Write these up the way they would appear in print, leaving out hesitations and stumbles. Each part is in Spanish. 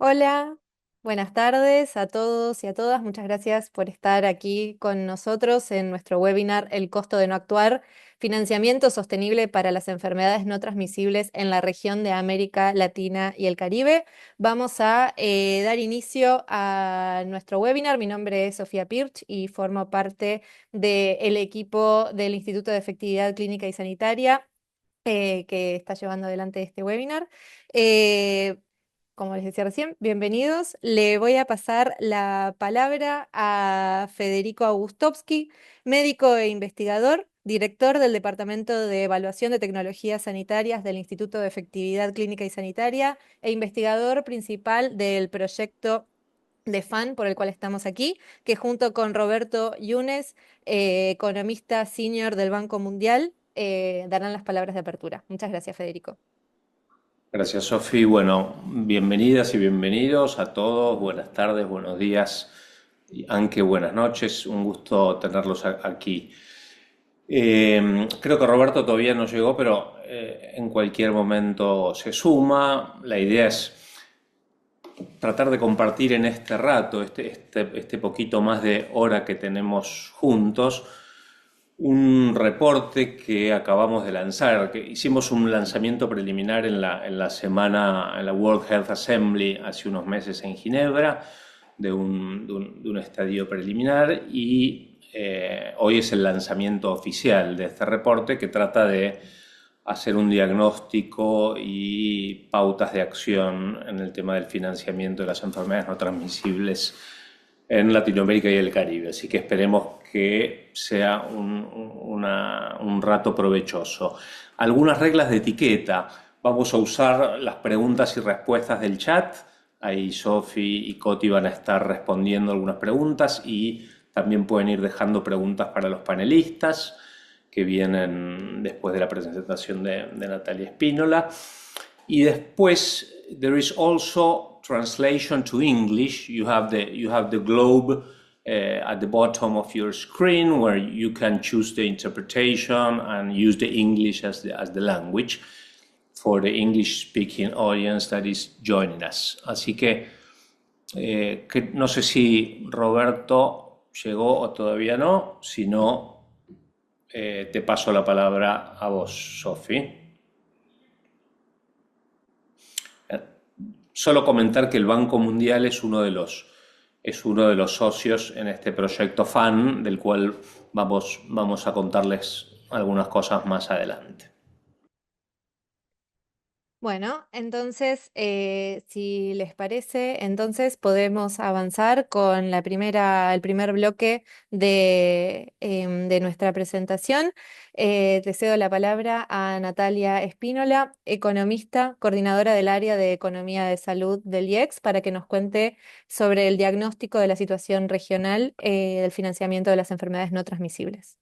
Hola, buenas tardes a todos y a todas. Muchas gracias por estar aquí con nosotros en nuestro webinar El costo de no actuar, financiamiento sostenible para las enfermedades no transmisibles en la región de América Latina y el Caribe. Vamos a dar inicio a nuestro webinar. Mi nombre es Sofía Pirch y formo parte del equipo del Instituto de Efectividad Clínica y Sanitaria que está llevando adelante este webinar. Eh, Como les decía recién, bienvenidos. Le voy a pasar la palabra a Federico Augustovsky, médico e investigador, director del Departamento de Evaluación de Tecnologías Sanitarias del Instituto de Efectividad Clínica y Sanitaria e investigador principal del proyecto de FAN por el cual estamos aquí, que junto con Roberto Yunes, economista senior del Banco Mundial, darán las palabras de apertura. Muchas gracias, Federico. Gracias, Sofi. Bueno, bienvenidas y bienvenidos a todos. Buenas tardes, buenos días y aunque buenas noches. Un gusto tenerlos aquí. Creo que Roberto todavía no llegó, pero en cualquier momento se suma. La idea es tratar de compartir en este rato, este poquito más de hora que tenemos juntos, un reporte que acabamos de lanzar, que hicimos un lanzamiento preliminar en la semana, en la World Health Assembly hace unos meses en Ginebra, de un estadio preliminar y hoy es el lanzamiento oficial de este reporte que trata de hacer un diagnóstico y pautas de acción en el tema del financiamiento de las enfermedades no transmisibles en Latinoamérica y el Caribe. Así que esperemos que sea un rato provechoso. Algunas reglas de etiqueta. Vamos a usar las preguntas y respuestas del chat. Ahí Sofi y Coti van a estar respondiendo algunas preguntas y también pueden ir dejando preguntas para los panelistas que vienen después de la presentación de Natalia Espínola. Y después, there is also translation to English. You have the globe at the bottom of your screen where you can choose the interpretation and use the English as the language for the English speaking audience that is joining us. Así que no sé si Roberto llegó o todavía no. Si no, te paso la palabra a vos, Sofi. Solo comentar que el Banco Mundial es uno de los socios en este proyecto FAN, del cual vamos a contarles algunas cosas más adelante. Bueno, entonces, si les parece, entonces podemos avanzar con el primer bloque de nuestra presentación. Te cedo la palabra a Natalia Espínola, economista, coordinadora del área de Economía de Salud del IEX, para que nos cuente sobre el diagnóstico de la situación regional, del financiamiento de las enfermedades no transmisibles.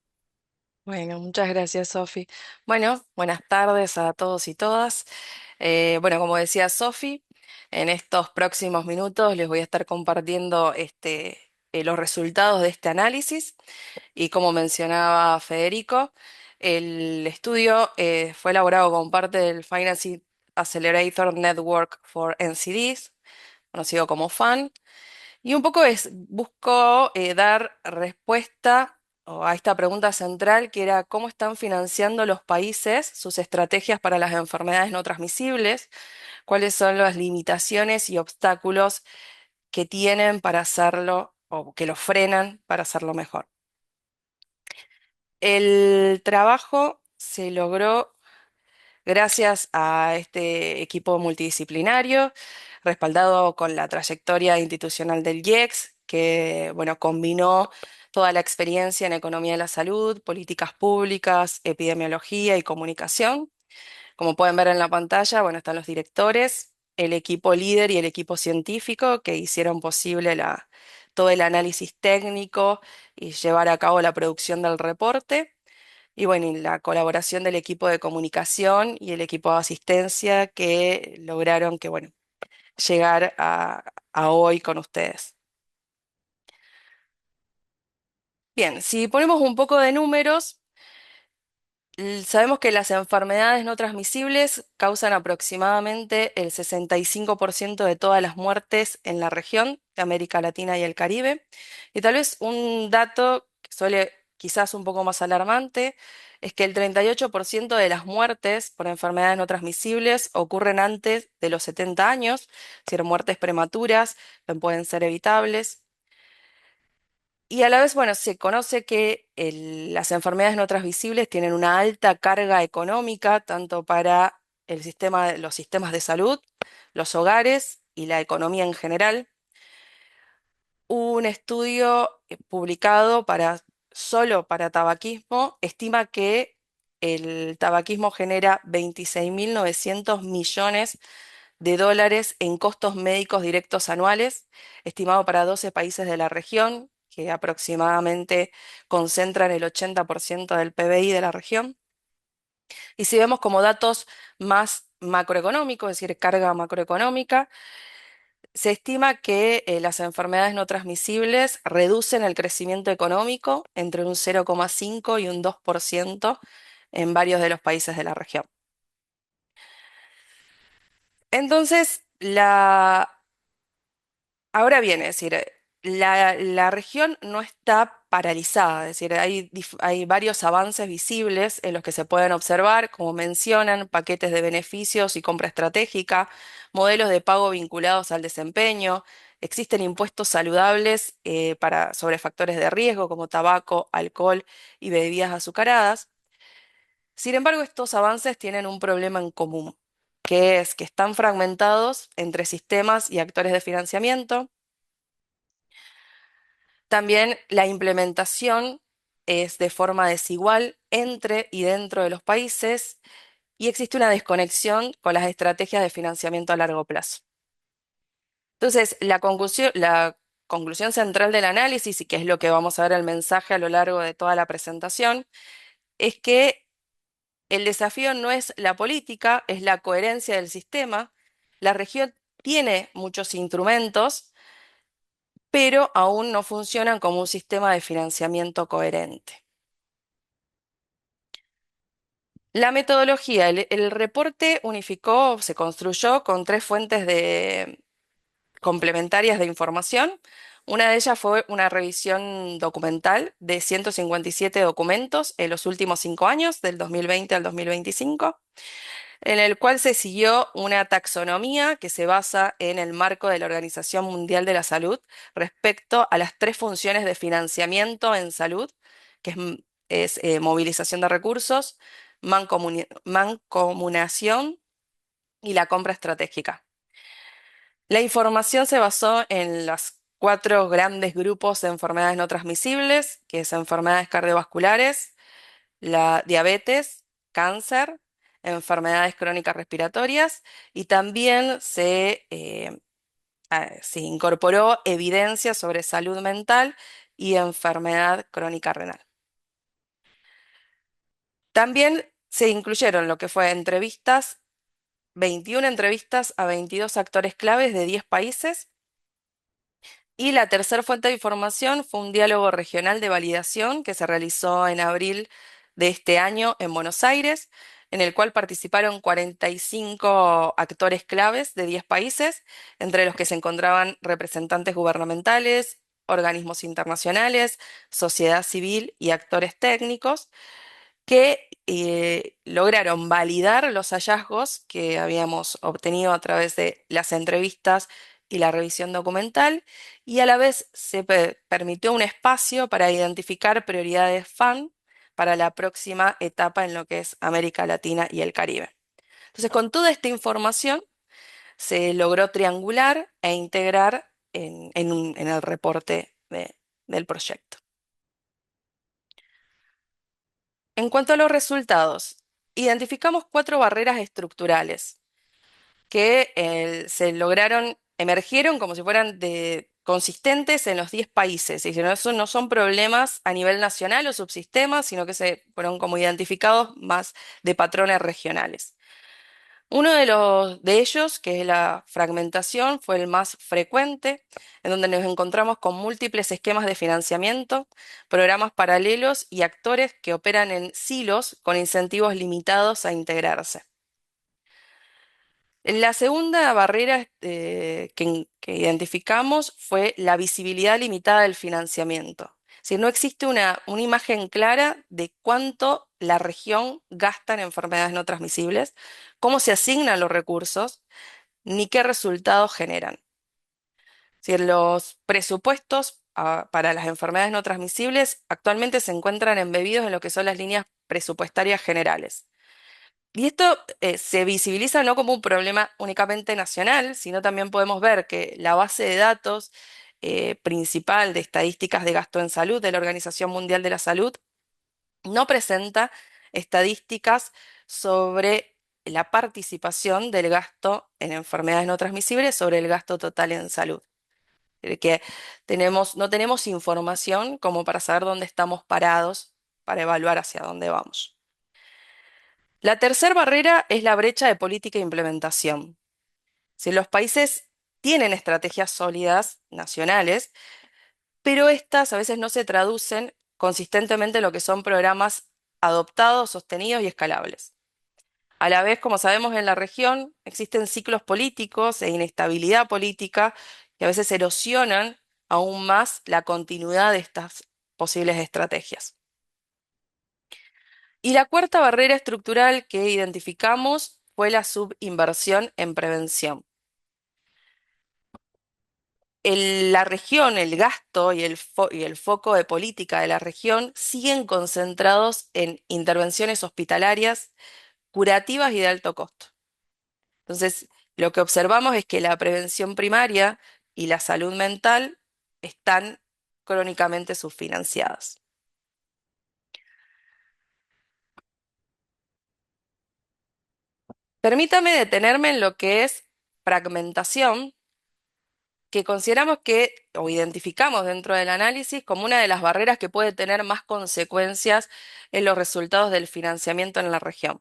Bueno, muchas gracias, Sofi. Bueno, buenas tardes a todos y todas. Bueno, como decía Sofi, en estos próximos minutos les voy a estar compartiendo los resultados de este análisis y como mencionaba Federico, el estudio fue elaborado como parte del Financing Accelerator Network for NCDs, conocido como FAN, y un poco buscó dar respuesta a esta pregunta central, que era cómo están financiando los países sus estrategias para las enfermedades no transmisibles, cuáles son las limitaciones y obstáculos que tienen para hacerlo o que los frenan para hacerlo mejor. El trabajo se logró gracias a este equipo multidisciplinario, respaldado con la trayectoria institucional del IEX, que bueno, combinó toda la experiencia en economía de la salud, políticas públicas, epidemiología y comunicación. Como pueden ver en la pantalla, bueno, están los directores, el equipo líder y el equipo científico que hicieron posible todo el análisis técnico y llevar a cabo la producción del reporte. Y bueno, y la colaboración del equipo de comunicación y el equipo de asistencia que lograron que, bueno, llegar a hoy con ustedes. Bien, si ponemos un poco de números, Sabemos que las enfermedades no transmisibles causan aproximadamente el 65% de todas las muertes en la región de América Latina y el Caribe. Y tal vez un dato que suele quizás un poco más alarmante es que el 38% de las muertes por enfermedades no transmisibles ocurren antes de los 70 años, es decir, muertes prematuras que pueden ser evitables. Y a la vez, bueno, se conoce que las enfermedades no transmisibles tienen una alta carga económica, tanto para los sistemas de salud, los hogares y la economía en general. Un estudio publicado solo para tabaquismo estima que el tabaquismo genera 26.900 millones de dólares en costos médicos directos anuales, estimado para 12 países de la región, que aproximadamente concentran el 80% del PBI de la región. Y si vemos como datos más macroeconómicos, es decir, carga macroeconómica, se estima que las enfermedades no transmisibles reducen el crecimiento económico entre un 0,5 y un 2% en varios de los países de la región. Entonces, ahora bien, es decir, la región no está paralizada, es decir, hay varios avances visibles en los que se pueden observar, como mencionan, paquetes de beneficios y compra estratégica, modelos de pago vinculados al desempeño, existen impuestos saludables sobre factores de riesgo como tabaco, alcohol y bebidas azucaradas. Sin embargo, estos avances tienen un problema en común, que es que están fragmentados entre sistemas y actores de financiamiento. También la implementación es de forma desigual entre y dentro de los países y existe una desconexión con las estrategias de financiamiento a largo plazo. Entonces, la conclusión central del análisis, y que es lo que vamos a ver el mensaje a lo largo de toda la presentación, es que el desafío no es la política, es la coherencia del sistema. La región tiene muchos instrumentos, pero aún no funcionan como un sistema de financiamiento coherente. La metodología, el reporte unificó, se construyó con tres fuentes complementarias de información. Una de ellas fue una revisión documental de 157 documentos en los últimos 5 años, del 2020 al 2025, en el cual se siguió una taxonomía que se basa en el marco de la Organización Mundial de la Salud respecto a las tres funciones de financiamiento en salud, que es movilización de recursos, mancomunación y la compra estratégica. La información se basó en los cuatro grandes grupos de enfermedades no transmisibles, que es enfermedades cardiovasculares, la diabetes, cáncer, enfermedades crónicas respiratorias y también se incorporó evidencia sobre salud mental y enfermedad crónica renal. También se incluyeron lo que fue 21 entrevistas a 22 actores claves de 10 países. Y la tercera fuente de información fue un diálogo regional de validación que se realizó en abril de este año en Buenos Aires, en el cual participaron 45 actores claves de 10 países, entre los que se encontraban representantes gubernamentales, organismos internacionales, sociedad civil y actores técnicos que lograron validar los hallazgos que habíamos obtenido a través de las entrevistas y la revisión documental, y a la vez se permitió un espacio para identificar prioridades FAN para la próxima etapa en lo que es América Latina y el Caribe. Entonces, con toda esta información se logró triangular e integrar en el reporte del proyecto. En cuanto a los resultados, identificamos 4 barreras estructurales que emergieron como si fueran consistentes en los 10 países. Y que no son problemas a nivel nacional o subsistemas, sino que se fueron como identificados más de patrones regionales. Uno de ellos, que es la fragmentación, fue el más frecuente, en donde nos encontramos con múltiples esquemas de financiamiento, programas paralelos y actores que operan en silos con incentivos limitados a integrarse. La segunda barrera que identificamos fue la visibilidad limitada del financiamiento. Si no existe una imagen clara de cuánto la región gasta en enfermedades no transmisibles, cómo se asignan los recursos, ni qué resultados generan. Si los presupuestos para las enfermedades no transmisibles actualmente se encuentran embebidos en lo que son las líneas presupuestarias generales. Y esto se visibiliza no como un problema únicamente nacional, sino también podemos ver que la base de datos principal de estadísticas de gasto en salud de la Organización Mundial de la Salud no presenta estadísticas sobre la participación del gasto en enfermedades no transmisibles sobre el gasto total en salud. Que no tenemos información como para saber dónde estamos parados para evaluar hacia dónde vamos. La tercera barrera es la brecha de política e implementación. Si los países tienen estrategias sólidas nacionales, pero estas a veces no se traducen consistentemente en lo que son programas adoptados, sostenidos y escalables. A la vez, como sabemos en la región, existen ciclos políticos e inestabilidad política que a veces erosionan aún más la continuidad de estas posibles estrategias. Y la cuarta barrera estructural que identificamos fue la subinversión en prevención. La región, el gasto y el foco de política de la región siguen concentrados en intervenciones hospitalarias, curativas y de alto costo. Entonces, lo que observamos es que la prevención primaria y la salud mental están crónicamente subfinanciadas. Permítame detenerme en lo que es fragmentación, que consideramos que, o identificamos dentro del análisis como una de las barreras que puede tener más consecuencias en los resultados del financiamiento en la región.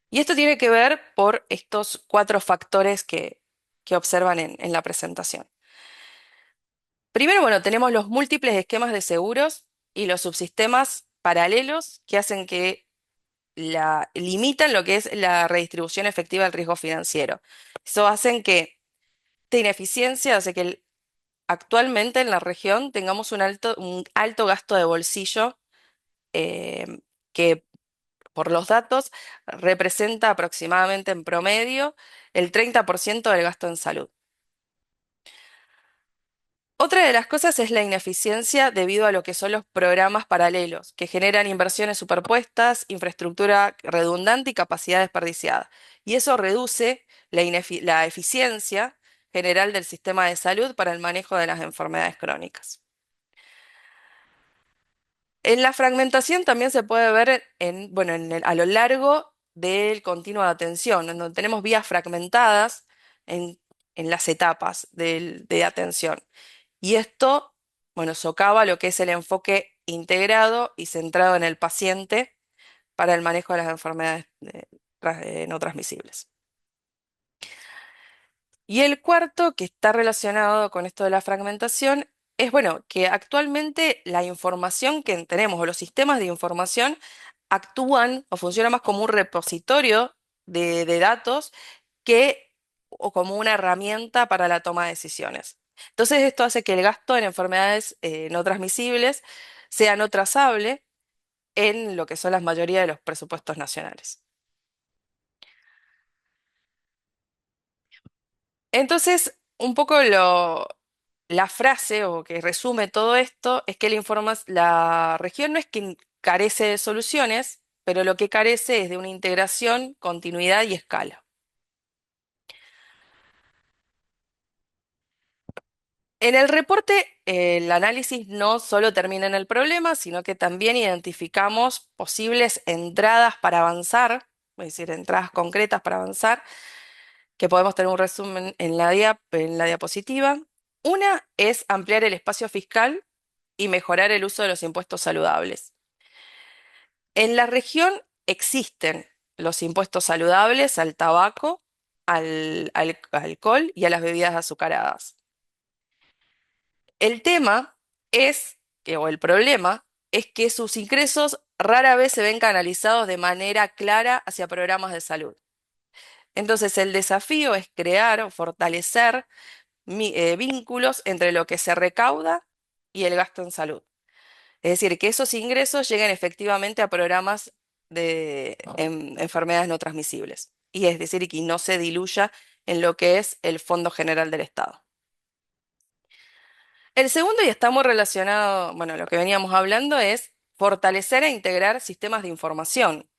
Y esto tiene que ver por estos cuatro factores que observan en la presentación. Primero, bueno, tenemos los múltiples esquemas de seguros y los subsistemas paralelos que hacen que limitan lo que es la redistribución efectiva del riesgo financiero. Eso hacen que esta ineficiencia hace que actualmente en la región tengamos un alto gasto de bolsillo eh, que por los datos representa aproximadamente en promedio el 30% del gasto en salud. Otra de las cosas es la ineficiencia debido a lo que son los programas paralelos, que generan inversiones superpuestas, infraestructura redundante y capacidad desperdiciada. Y eso reduce la eficiencia general del sistema de salud para el manejo de las enfermedades crónicas. En la fragmentación también se puede ver bueno, a lo largo del continuo de atención, en donde tenemos vías fragmentadas en, en las etapas de atención. Y esto, bueno, socava lo que es el enfoque integrado y centrado en el paciente para el manejo de las enfermedades no transmisibles. Y el cuarto, que está relacionado con esto de la fragmentación, es, bueno, que actualmente la información que tenemos o los sistemas de información actúan o funcionan más como un repositorio de datos o como una herramienta para la toma de decisiones. Entonces, esto hace que el gasto en enfermedades no transmisibles sea no trazable en lo que son la mayoría de los presupuestos nacionales. Entonces, un poco la frase o que resume todo esto es que la región no es que carece de soluciones, pero lo que carece es de una integración, continuidad y escala. En el reporte, el análisis no solo termina en el problema, sino que también identificamos posibles entradas para avanzar, es decir, entradas concretas para avanzar, que podemos tener un resumen en la diapositiva. Una es ampliar el espacio fiscal y mejorar el uso de los impuestos saludables. En la región existen los impuestos saludables al tabaco, al alcohol y a las bebidas azucaradas. El tema o el problema, es que sus ingresos rara vez se ven canalizados de manera clara hacia programas de salud. Entonces, el desafío es crear o fortalecer vínculos entre lo que se recauda y el gasto en salud. Es decir, que esos ingresos lleguen efectivamente a programas de enfermedades no transmisibles. Y es decir, que no se diluya en lo que es el Fondo General del Estado. El segundo, y está muy relacionado, bueno, lo que veníamos hablando, es fortalecer e integrar sistemas de información.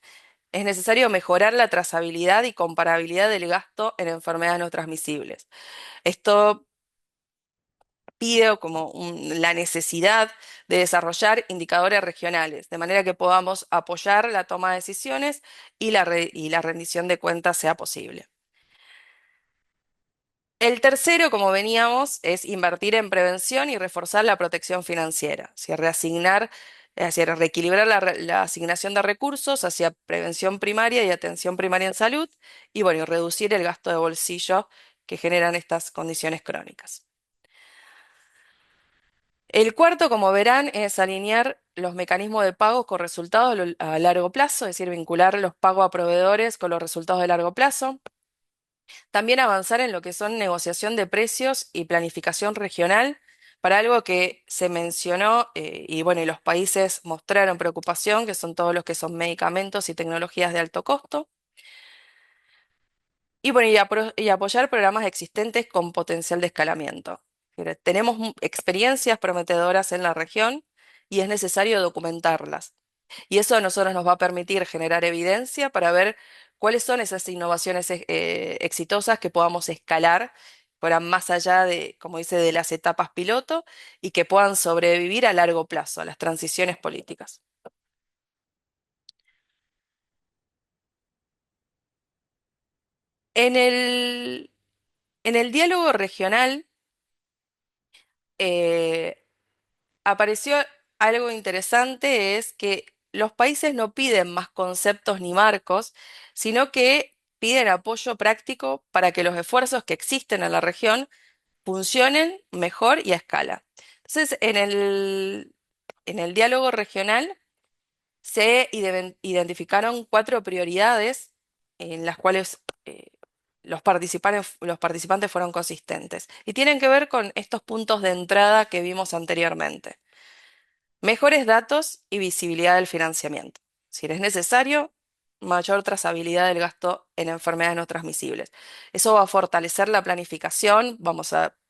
Es necesario mejorar la trazabilidad y comparabilidad del gasto en enfermedades no transmisibles. Esto pide como la necesidad de desarrollar indicadores regionales, de manera que podamos apoyar la toma de decisiones y la rendición de cuentas sea posible. El tercero, como veníamos, es invertir en prevención y reforzar la protección financiera, es decir, reequilibrar la asignación de recursos hacia prevención primaria y atención primaria en salud, y bueno, y reducir el gasto de bolsillo que generan estas condiciones crónicas. El cuarto, como verán, es alinear los mecanismos de pago con resultados a largo plazo, es decir, vincular los pagos a proveedores con los resultados de largo plazo. También avanzar en lo que son negociación de precios y planificación regional para algo que se mencionó y bueno, y los países mostraron preocupación, que son todos los que son medicamentos y tecnologías de alto costo. Y bueno, y apoyar programas existentes con potencial de escalamiento. Tenemos experiencias prometedoras en la región y es necesario documentarlas. Y eso a nosotros nos va a permitir generar evidencia para ver cuáles son esas innovaciones exitosas que podamos escalar, fueran más allá de, como dice, de las etapas piloto y que puedan sobrevivir a largo plazo a las transiciones políticas. En el, en el diálogo regional, eh, apareció algo interesante, es que los países no piden más conceptos ni marcos, sino que piden apoyo práctico para que los esfuerzos que existen en la región funcionen mejor y a escala. Entonces, en el diálogo regional se identificaron 4 prioridades en las cuales los participantes fueron consistentes y tienen que ver con estos puntos de entrada que vimos anteriormente. Mejores datos y visibilidad del financiamiento. Si es necesario, mayor trazabilidad del gasto en enfermedades no transmisibles. Eso va a fortalecer la planificación,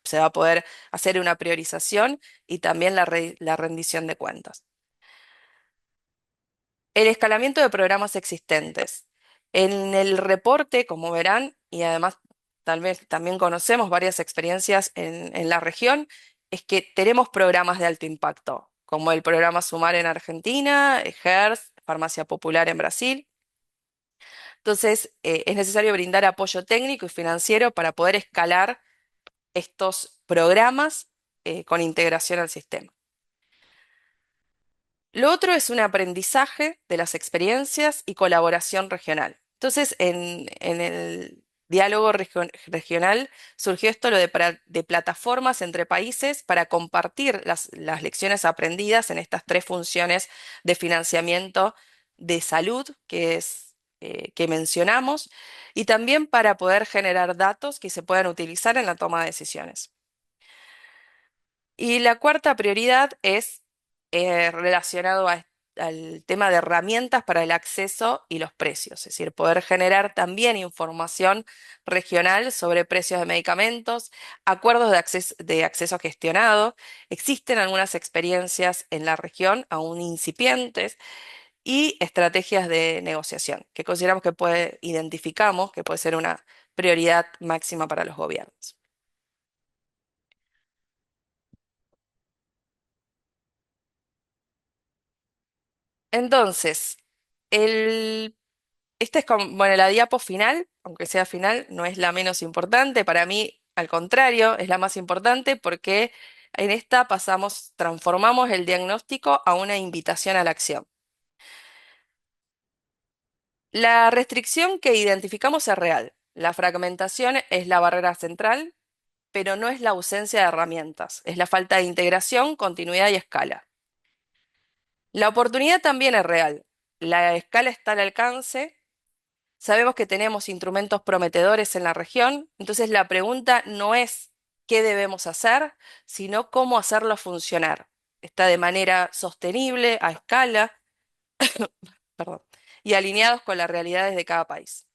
se va a poder hacer una priorización y también la rendición de cuentas. El escalamiento de programas existentes. En el reporte, como verán, y además tal vez también conocemos varias experiencias en la región, es que tenemos programas de alto impacto, como el programa Sumar en Argentina, HERS, Farmacia Popular en Brasil. Entonces, es necesario brindar apoyo técnico y financiero para poder escalar estos programas con integración al sistema. Lo otro es un aprendizaje de las experiencias y colaboración regional. Entonces, en el diálogo regional surgió esto lo de plataformas entre países para compartir las lecciones aprendidas en estas 3 funciones de financiamiento de salud que mencionamos y también para poder generar datos que se puedan utilizar en la toma de decisiones. Y la cuarta prioridad es relacionado al tema de herramientas para el acceso y los precios, es decir, poder generar también información regional sobre precios de medicamentos, acuerdos de acceso gestionado. Existen algunas experiencias en la región aún incipientes y estrategias de negociación que consideramos identificamos que puede ser una prioridad máxima para los gobiernos. Entonces, el, esta es como, bueno, la diapo final, aunque sea final, no es la menos importante. Para mí, al contrario, es la más importante porque en esta transformamos el diagnóstico a una invitación a la acción. La restricción que identificamos es real. La fragmentación es la barrera central, pero no es la ausencia de herramientas, es la falta de integración, continuidad y escala. La oportunidad también es real. La escala está al alcance. Sabemos que tenemos instrumentos prometedores en la región, entonces la pregunta no es qué debemos hacer, sino cómo hacerlo funcionar. Está de manera sostenible, a escala, perdón, y alineados con las realidades de cada país.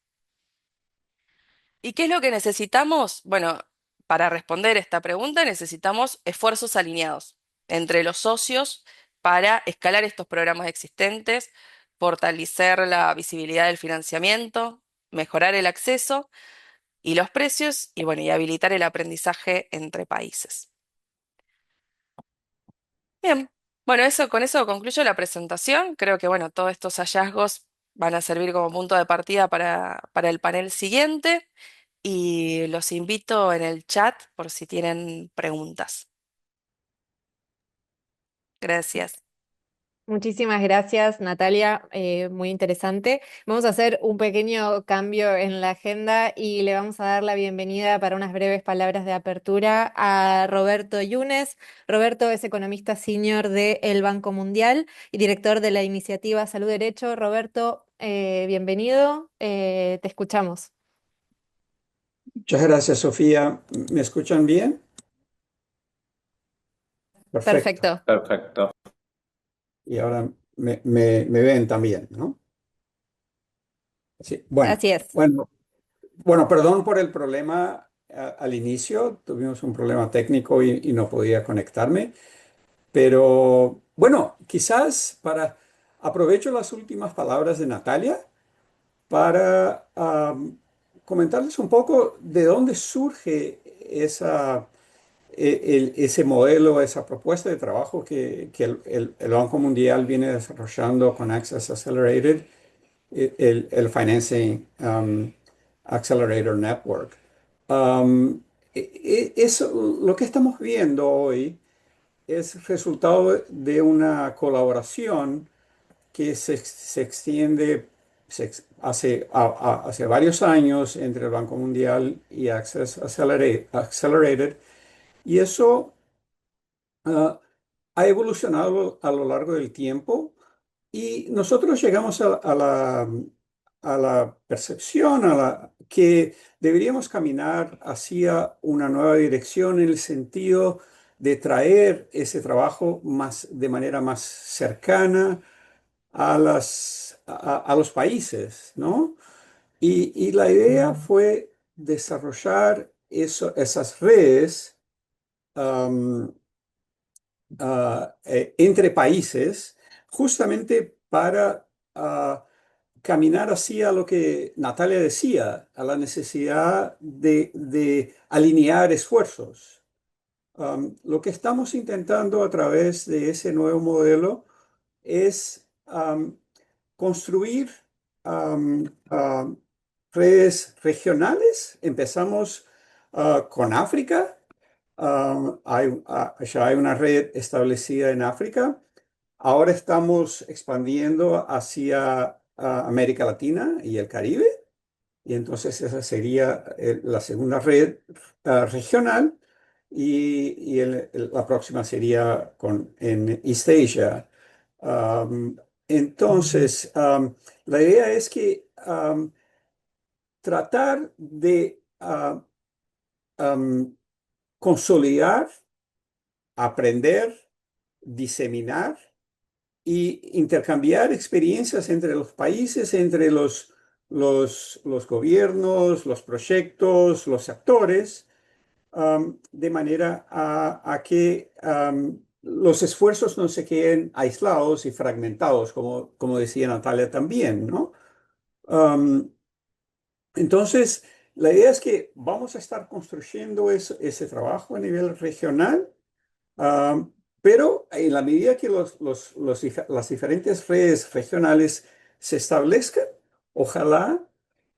¿Y qué es lo que necesitamos? Bueno, para responder esta pregunta necesitamos esfuerzos alineados entre los socios para escalar estos programas existentes, fortalecer la visibilidad del financiamiento, mejorar el acceso y los precios y bueno, y habilitar el aprendizaje entre países. Bien, bueno, con eso concluyo la presentación. Creo que bueno, todos estos hallazgos van a servir como punto de partida para el panel siguiente y los invito en el chat por si tienen preguntas. Gracias. Muchísimas gracias, Natalia, muy interesante. Vamos a hacer un pequeño cambio en la agenda y le vamos a dar la bienvenida para unas breves palabras de apertura a Roberto Yunes. Roberto es economista senior del Banco Mundial y director de la iniciativa Salud Derecho. Roberto, bienvenido, te escuchamos. Muchas gracias, Sofía. ¿Me escuchan bien? Perfecto. Perfecto, Perfecto. Y ahora me ven también, ¿no? Sí. así es. Bueno, perdón por el problema al inicio. Tuvimos un problema técnico y no podía conectarme. Pero bueno, quizás aprovecho las últimas palabras de Natalia para comentarles un poco de dónde surge ese modelo, esa propuesta de trabajo que el Banco Mundial viene desarrollando con Access Accelerated, el Financing Accelerator Network. Lo que estamos viendo hoy es resultado de una colaboración que se extiende hace varios años entre el Banco Mundial y Access Accelerated, y eso ha evolucionado a lo largo del tiempo y nosotros llegamos a la percepción que deberíamos caminar hacia una nueva dirección en el sentido de traer ese trabajo de manera más cercana a los países, ¿no? Y la idea fue desarrollar esas redes entre países, justamente para caminar hacia lo que Natalia decía, a la necesidad de alinear esfuerzos. Lo que estamos intentando a través de ese nuevo modelo es construir redes regionales. Empezamos con África. Ya hay una red establecida en África. Ahora estamos expandiendo hacia América Latina y el Caribe. Y entonces esa sería la segunda red regional. La próxima sería en East Asia. Um, entonces, la idea es que tratar de consolidar, aprender, diseminar y intercambiar experiencias entre los países, entre los gobiernos, los proyectos, los actores, de manera a que los esfuerzos no se queden aislados y fragmentados, como decía Natalia también, ¿no? Um, entonces, la idea es que vamos a estar construyendo ese trabajo a nivel regional. Um, pero en la medida que las diferentes redes regionales se establezcan, ojalá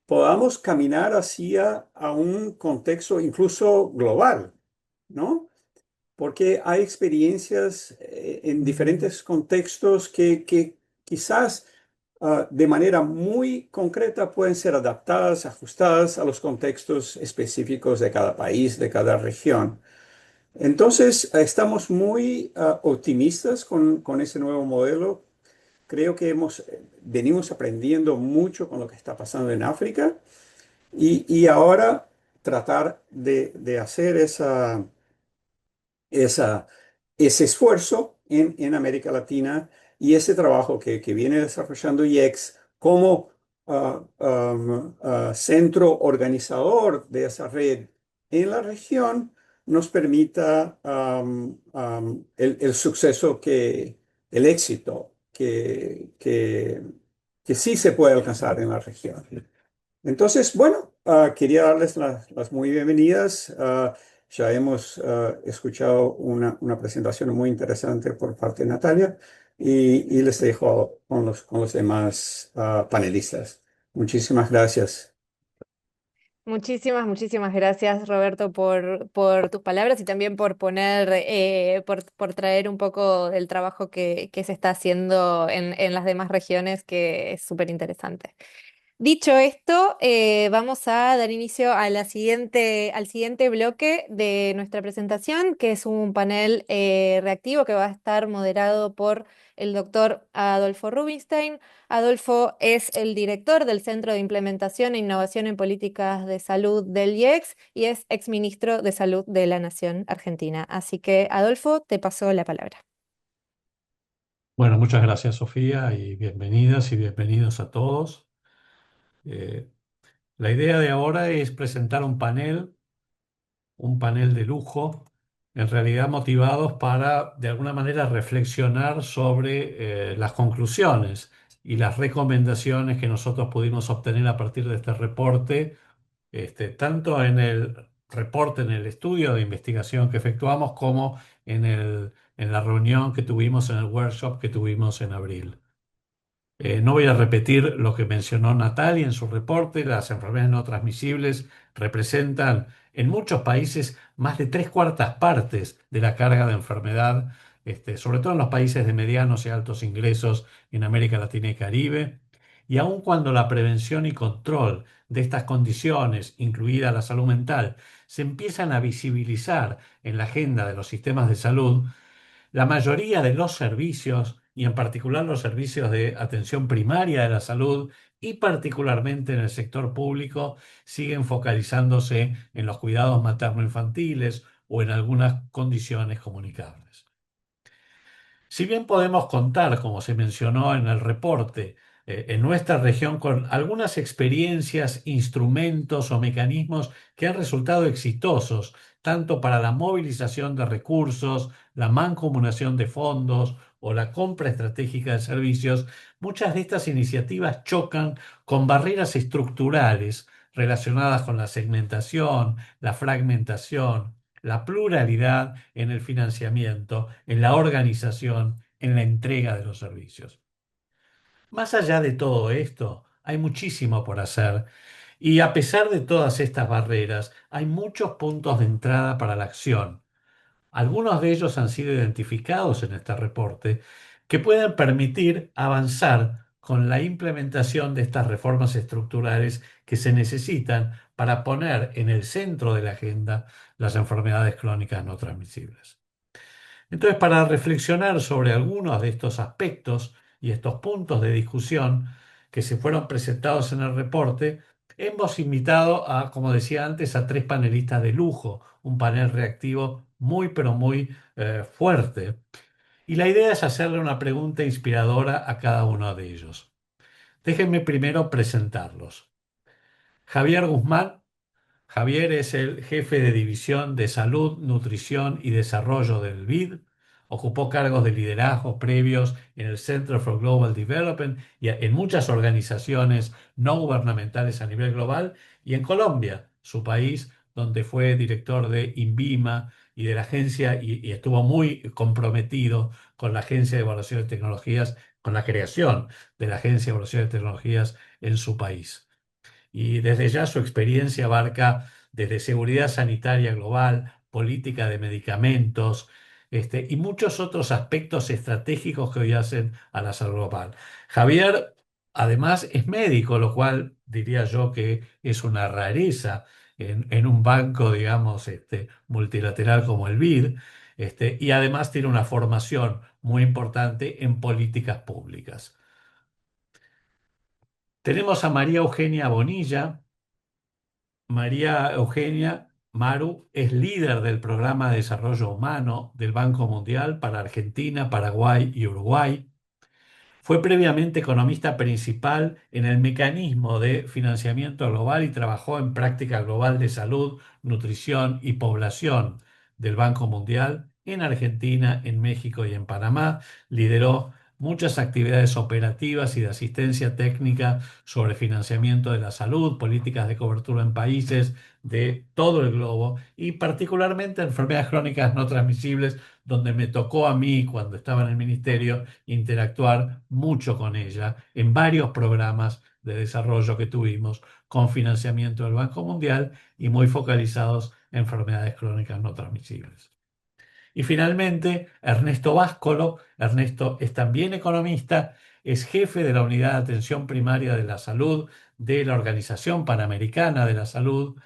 podamos caminar hacia a un contexto incluso global, ¿no? Porque hay experiencias en diferentes contextos que quizás de manera muy concreta pueden ser adaptadas, ajustadas a los contextos específicos de cada país, de cada región. Entonces, estamos muy optimistas con ese nuevo modelo. Creo que venimos aprendiendo mucho con lo que está pasando en África y ahora tratar de hacer esa, ese esfuerzo en América Latina y ese trabajo que viene desarrollando IEX como centro organizador de esa red en la región nos permita el suceso el éxito que sí se puede alcanzar en la región. Entonces, bueno, quería darles las muy bienvenidas. Ya hemos escuchado una presentación muy interesante por parte de Natalia y les dejo con los demás panelistas. Muchísimas gracias. Muchísimas gracias, Roberto, por tus palabras y también por poner, por traer un poco del trabajo que se está haciendo en las demás regiones, que es súper interesante. Dicho esto, vamos a dar inicio a al siguiente bloque de nuestra presentación, que es un panel reactivo que va a estar moderado por el doctor Adolfo Rubinstein. Adolfo es el director del Centro de Implementación e Innovación en Políticas de Salud del IEX y es exministro de Salud de la Nación Argentina. Así que, Adolfo, te paso la palabra. Bueno, muchas gracias, Sofía, y bienvenidas y bienvenidos a todos. Eh, la idea de ahora es presentar un panel de lujo, en realidad motivados para, de alguna manera, reflexionar sobre las conclusiones y las recomendaciones que nosotros pudimos obtener a partir de este reporte, tanto en el reporte, en el estudio de investigación que efectuamos, como en la reunión que tuvimos, en el workshop que tuvimos en abril. No voy a repetir lo que mencionó Natalia en su reporte. Las enfermedades no transmisibles representan en muchos países más de tres cuartas partes de la carga de enfermedad, sobre todo en los países de medianos y altos ingresos en América Latina y Caribe. Y aun cuando la prevención y control de estas condiciones, incluida la salud mental, se empiezan a visibilizar en la agenda de los sistemas de salud, la mayoría de los servicios, y en particular los servicios de atención primaria de la salud, y particularmente en el sector público, siguen focalizándose en los cuidados materno-infantiles o en algunas condiciones comunicables. Si bien podemos contar, como se mencionó en el reporte, en nuestra región con algunas experiencias, instrumentos o mecanismos que han resultado exitosos, tanto para la movilización de recursos, la mancomunación de fondos o la compra estratégica de servicios, muchas de estas iniciativas chocan con barreras estructurales relacionadas con la segmentación, la fragmentación, la pluralidad en el financiamiento, en la organización, en la entrega de los servicios. Más allá de todo esto, hay muchísimo por hacer y a pesar de todas estas barreras, hay muchos puntos de entrada para la acción. Algunos de ellos han sido identificados en este reporte que pueden permitir avanzar con la implementación de estas reformas estructurales que se necesitan para poner en el centro de la agenda las enfermedades crónicas no transmisibles. Entonces, para reflexionar sobre algunos de estos aspectos y estos puntos de discusión que se fueron presentados en el reporte, hemos invitado a, como decía antes, a tres panelistas de lujo, un panel reactivo muy, pero muy fuerte. Y la idea es hacerle una pregunta inspiradora a cada uno de ellos. Déjenme primero presentarlos. Javier Guzmán. Javier es el jefe de División de Salud, Nutrición y Desarrollo del BID. Ocupó cargos de liderazgo previos en el Center for Global Development y en muchas organizaciones no gubernamentales a nivel global y en Colombia, su país, donde fue director de INVIMA y de la agencia y estuvo muy comprometido con la Agencia de Evaluación de Tecnologías, con la creación de la Agencia de Evaluación de Tecnologías en su país. Y desde ya su experiencia abarca desde seguridad sanitaria global, política de medicamentos, y muchos otros aspectos estratégicos que hoy hacen a la salud global. Javier Además, es médico, lo cual diría yo que es una rareza en un banco, digamos, multilateral como el BID, y además tiene una formación muy importante en políticas públicas. Tenemos a María Eugenia Bonilla. María Eugenia Maru es líder del Programa de Desarrollo Humano del Banco Mundial para Argentina, Paraguay y Uruguay. Fue previamente economista principal en el mecanismo de financiamiento global y trabajó en práctica global de salud, nutrición y población del Banco Mundial en Argentina, en México y en Panamá. Lideró muchas actividades operativas y de asistencia técnica sobre financiamiento de la salud, políticas de cobertura en países de todo el globo y particularmente enfermedades crónicas no transmisibles, donde me tocó a mí, cuando estaba en el ministerio, interactuar mucho con ella en varios programas de desarrollo que tuvimos con financiamiento del Banco Mundial y muy focalizados en enfermedades crónicas no transmisibles. Y finalmente, Ernesto Báscolo. Ernesto es también economista, es jefe de la Unidad de Atención Primaria de la Salud de la Organización Panamericana de la Salud.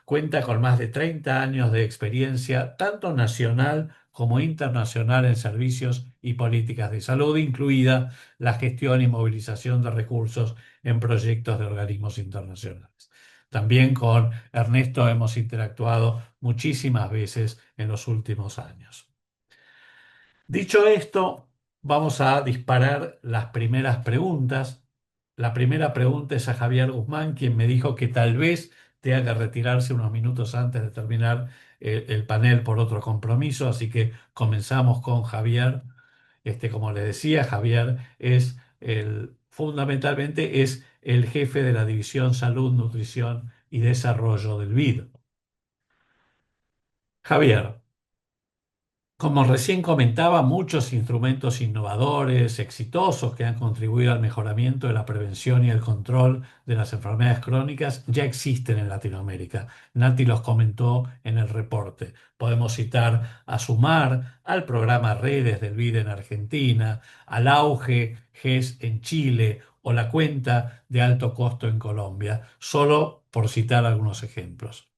Cuenta con más de 30 años de experiencia, tanto nacional como internacional, en servicios y políticas de salud, incluida la gestión y movilización de recursos en proyectos de organismos internacionales. También con Ernesto hemos interactuado muchísimas veces en los últimos años. Dicho esto, vamos a disparar las primeras preguntas. La primera pregunta es a Javier Guzmán, quien me dijo que tal vez tenga que retirarse unos minutos antes de terminar el panel por otro compromiso, así que comenzamos con Javier. Como le decía, Javier es fundamentalmente es el jefe de la División Salud, Nutrición y Desarrollo del BID. Javier, como recién comentaba, muchos instrumentos innovadores, exitosos, que han contribuido al mejoramiento de la prevención y el control de las enfermedades crónicas ya existen en Latinoamérica. Nati los comentó en el reporte. Podemos citar a Sumar, al programa Redes del BID en Argentina, al auge GES en Chile o la cuenta de alto costo en Colombia, solo por citar algunos ejemplos.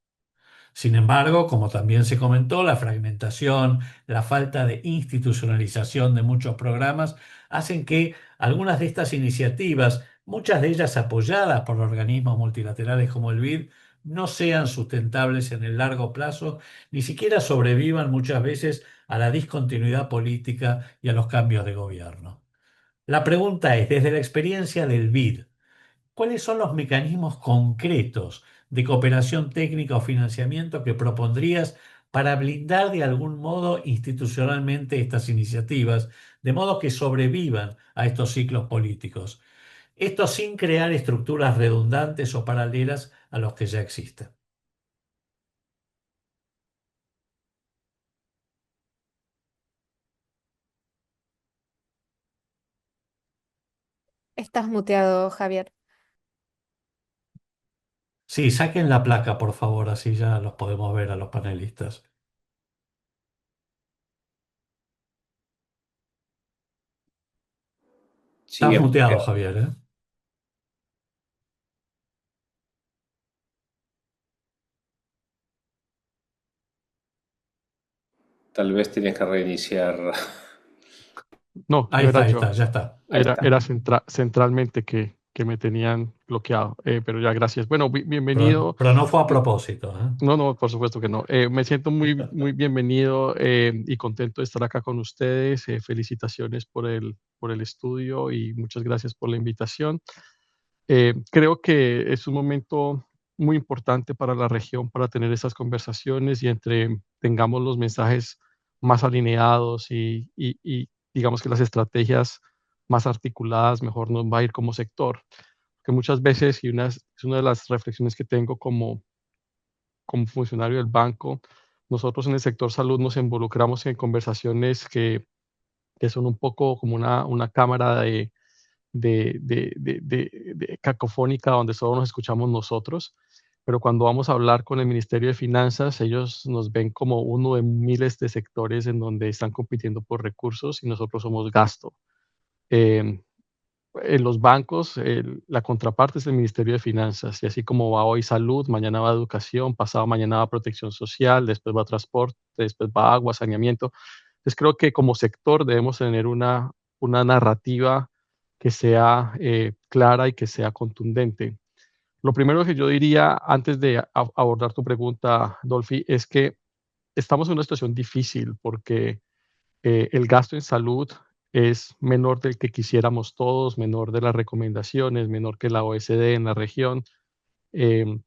Sin embargo, como también se comentó, la fragmentación, la falta de institucionalización de muchos programas hacen que algunas de estas iniciativas, muchas de ellas apoyadas por organismos multilaterales como el BID, no sean sustentables en el largo plazo, ni siquiera sobrevivan muchas veces a la discontinuidad política y a los cambios de gobierno. La pregunta es, desde la experiencia del BID, ¿cuáles son los mecanismos concretos de cooperación técnica o financiamiento que propondrías para blindar de algún modo institucionalmente estas iniciativas, de modo que sobrevivan a estos ciclos políticos? Esto sin crear estructuras redundantes o paralelas a los que ya existen. Estás muteado, Javier. Sí, saquen la placa, por favor, así ya los podemos ver a los panelistas. Estás Sigue muteado, muteado. Javier, ¿eh? Tal vez tienes que reiniciar. No, no Ahí era está, yo. ya está. Ahí Era, está. era centralmente que me tenían bloqueado. Pero ya, gracias. Bueno, bienvenido. Pero no fue a propósito, ¿eh? No, no, por supuesto que no. Me siento muy bienvenido y contento de estar acá con ustedes. Felicitaciones por el estudio y muchas gracias por la invitación. Creo que es un momento muy importante para la región para tener esas conversaciones y entre tengamos los mensajes más alineados y digamos que las estrategias más articuladas, mejor nos va a ir como sector. Que muchas veces, es una de las reflexiones que tengo como funcionario del banco, nosotros en el sector salud nos involucramos en conversaciones que son un poco como una cámara de cacofónica donde solo nos escuchamos nosotros, pero cuando vamos a hablar con el Ministerio de Finanzas, ellos nos ven como uno de miles de sectores en donde están compitiendo por recursos y nosotros somos gasto. Em, en los bancos, la contraparte es el Ministerio de Finanzas, y así como va hoy salud, mañana va educación, pasado mañana va protección social, después va transporte, después va agua, saneamiento. Entonces creo que como sector debemos tener una narrativa que sea clara y que sea contundente. Lo primero que yo diría antes de abordar tu pregunta, Dolphy, es que estamos en una situación difícil porque el gasto en salud es menor del que quisiéramos todos, menor de las recomendaciones, menor que la OECD en la región. Em,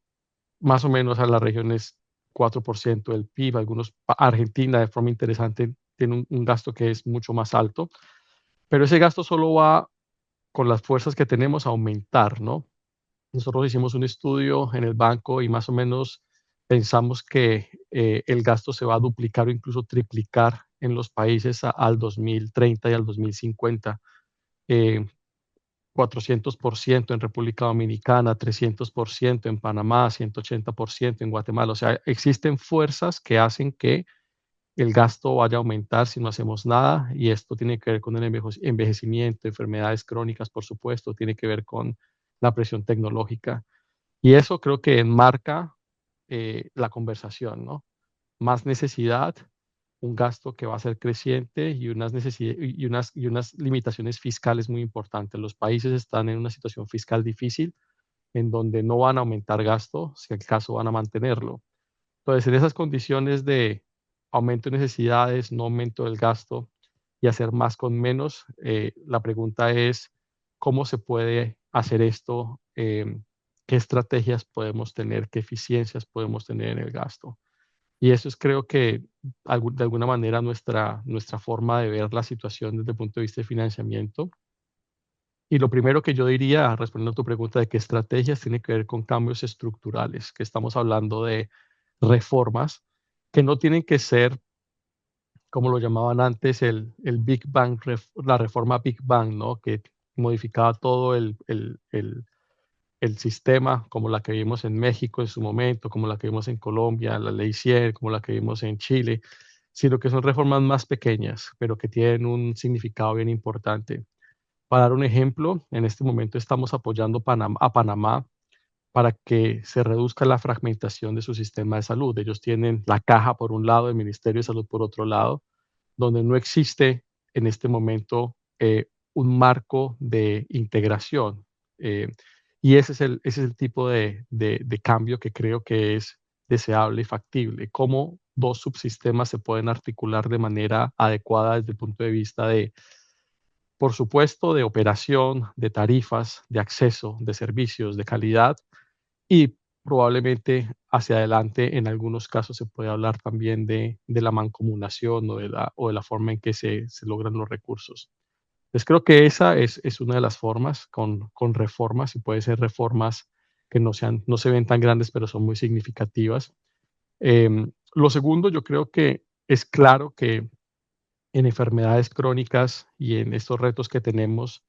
Más o menos a la región es 4% del PIB. Argentina, de forma interesante, tiene un gasto que es mucho más alto, pero ese gasto solo va con las fuerzas que tenemos a aumentar, ¿no? Nosotros hicimos un estudio en el banco y más o menos pensamos que el gasto se va a duplicar o incluso triplicar en los países al 2030 y al 2050. Eh, 400% en República Dominicana, 300% en Panamá, 180% en Guatemala. O sea, existen fuerzas que hacen que el gasto vaya a aumentar si no hacemos nada, y esto tiene que ver con el envejecimiento, enfermedades crónicas, por supuesto, tiene que ver con la presión tecnológica. Y eso creo que enmarca la conversación, ¿no? Más necesidad, un gasto que va a ser creciente y unas limitaciones fiscales muy importantes. Los países están en una situación fiscal difícil en donde no van a aumentar gasto, si al caso van a mantenerlo. Entonces, en esas condiciones de aumento de necesidades, no aumento del gasto y hacer más con menos, la pregunta es, ¿cómo se puede hacer esto? ¿Qué estrategias podemos tener? ¿Qué eficiencias podemos tener en el gasto? Y eso es, creo que, de alguna manera nuestra forma de ver la situación desde el punto de vista de financiamiento. Y lo primero que yo diría, respondiendo a tu pregunta de qué estrategias, tiene que ver con cambios estructurales, que estamos hablando de reformas que no tienen que ser, como lo llamaban antes, el Big Bang, la reforma Big Bang, ¿no? Que modificaba todo el sistema, como la que vimos en México en su momento, como la que vimos en Colombia, la Ley 100, como la que vimos en Chile, sino que son reformas más pequeñas, pero que tienen un significado bien importante. Para dar un ejemplo, en este momento estamos apoyando a Panamá para que se reduzca la fragmentación de su sistema de salud. Ellos tienen la caja por un lado, el Ministerio de Salud por otro lado, donde no existe en este momento un marco de integración. Eh, y ese es el tipo de cambio que creo que es deseable y factible. Cómo dos subsistemas se pueden articular de manera adecuada desde el punto de vista de, por supuesto, de operación, de tarifas, de acceso, de servicios, de calidad, y probablemente hacia adelante en algunos casos se puede hablar también de la mancomunación o de la forma en que se logran los recursos. Entonces creo que esa es una de las formas con reformas, y puede ser reformas que no se ven tan grandes, pero son muy significativas. Lo segundo, yo creo que es claro que en enfermedades crónicas y en estos retos que tenemos,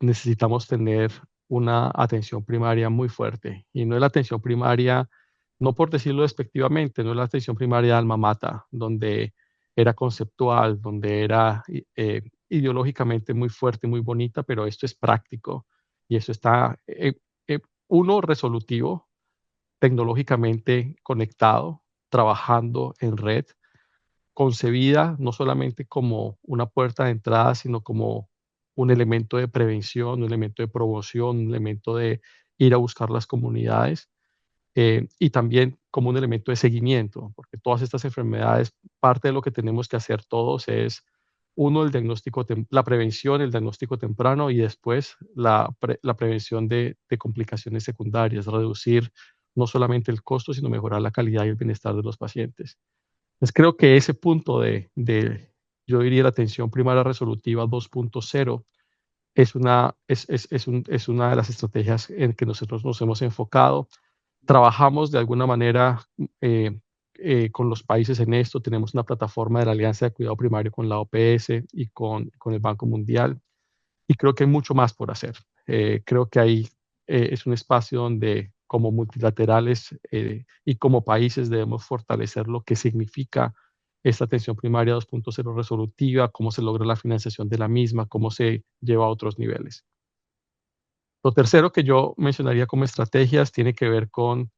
necesitamos tener una atención primaria muy fuerte. Y no es la atención primaria, no por decirlo despectivamente, no es la atención primaria de alma mater, donde era conceptual, donde era ideológicamente muy fuerte, muy bonita, pero esto es práctico y eso está, uno, resolutivo, tecnológicamente conectado, trabajando en red, concebida no solamente como una puerta de entrada, sino como un elemento de prevención, un elemento de promoción, un elemento de ir a buscar las comunidades, y también como un elemento de seguimiento, porque todas estas enfermedades, parte de lo que tenemos que hacer todos es, uno, el diagnóstico, la prevención, el diagnóstico temprano, y después la prevención de complicaciones secundarias, reducir no solamente el costo, sino mejorar la calidad y el bienestar de los pacientes. Entonces creo que ese punto yo diría la atención primaria resolutiva 2.0 es una de las estrategias en que nosotros nos hemos enfocado. Trabajamos de alguna manera con los países en esto. Tenemos una plataforma de la Alianza de Cuidado Primario con la OPS y con el Banco Mundial. Y creo que hay mucho más por hacer. Creo que ahí es un espacio donde como multilaterales y como países debemos fortalecer lo que significa esta atención primaria 2.0 resolutiva, cómo se logra la financiación de la misma, cómo se lleva a otros niveles. Lo tercero que yo mencionaría como estrategias tiene que ver con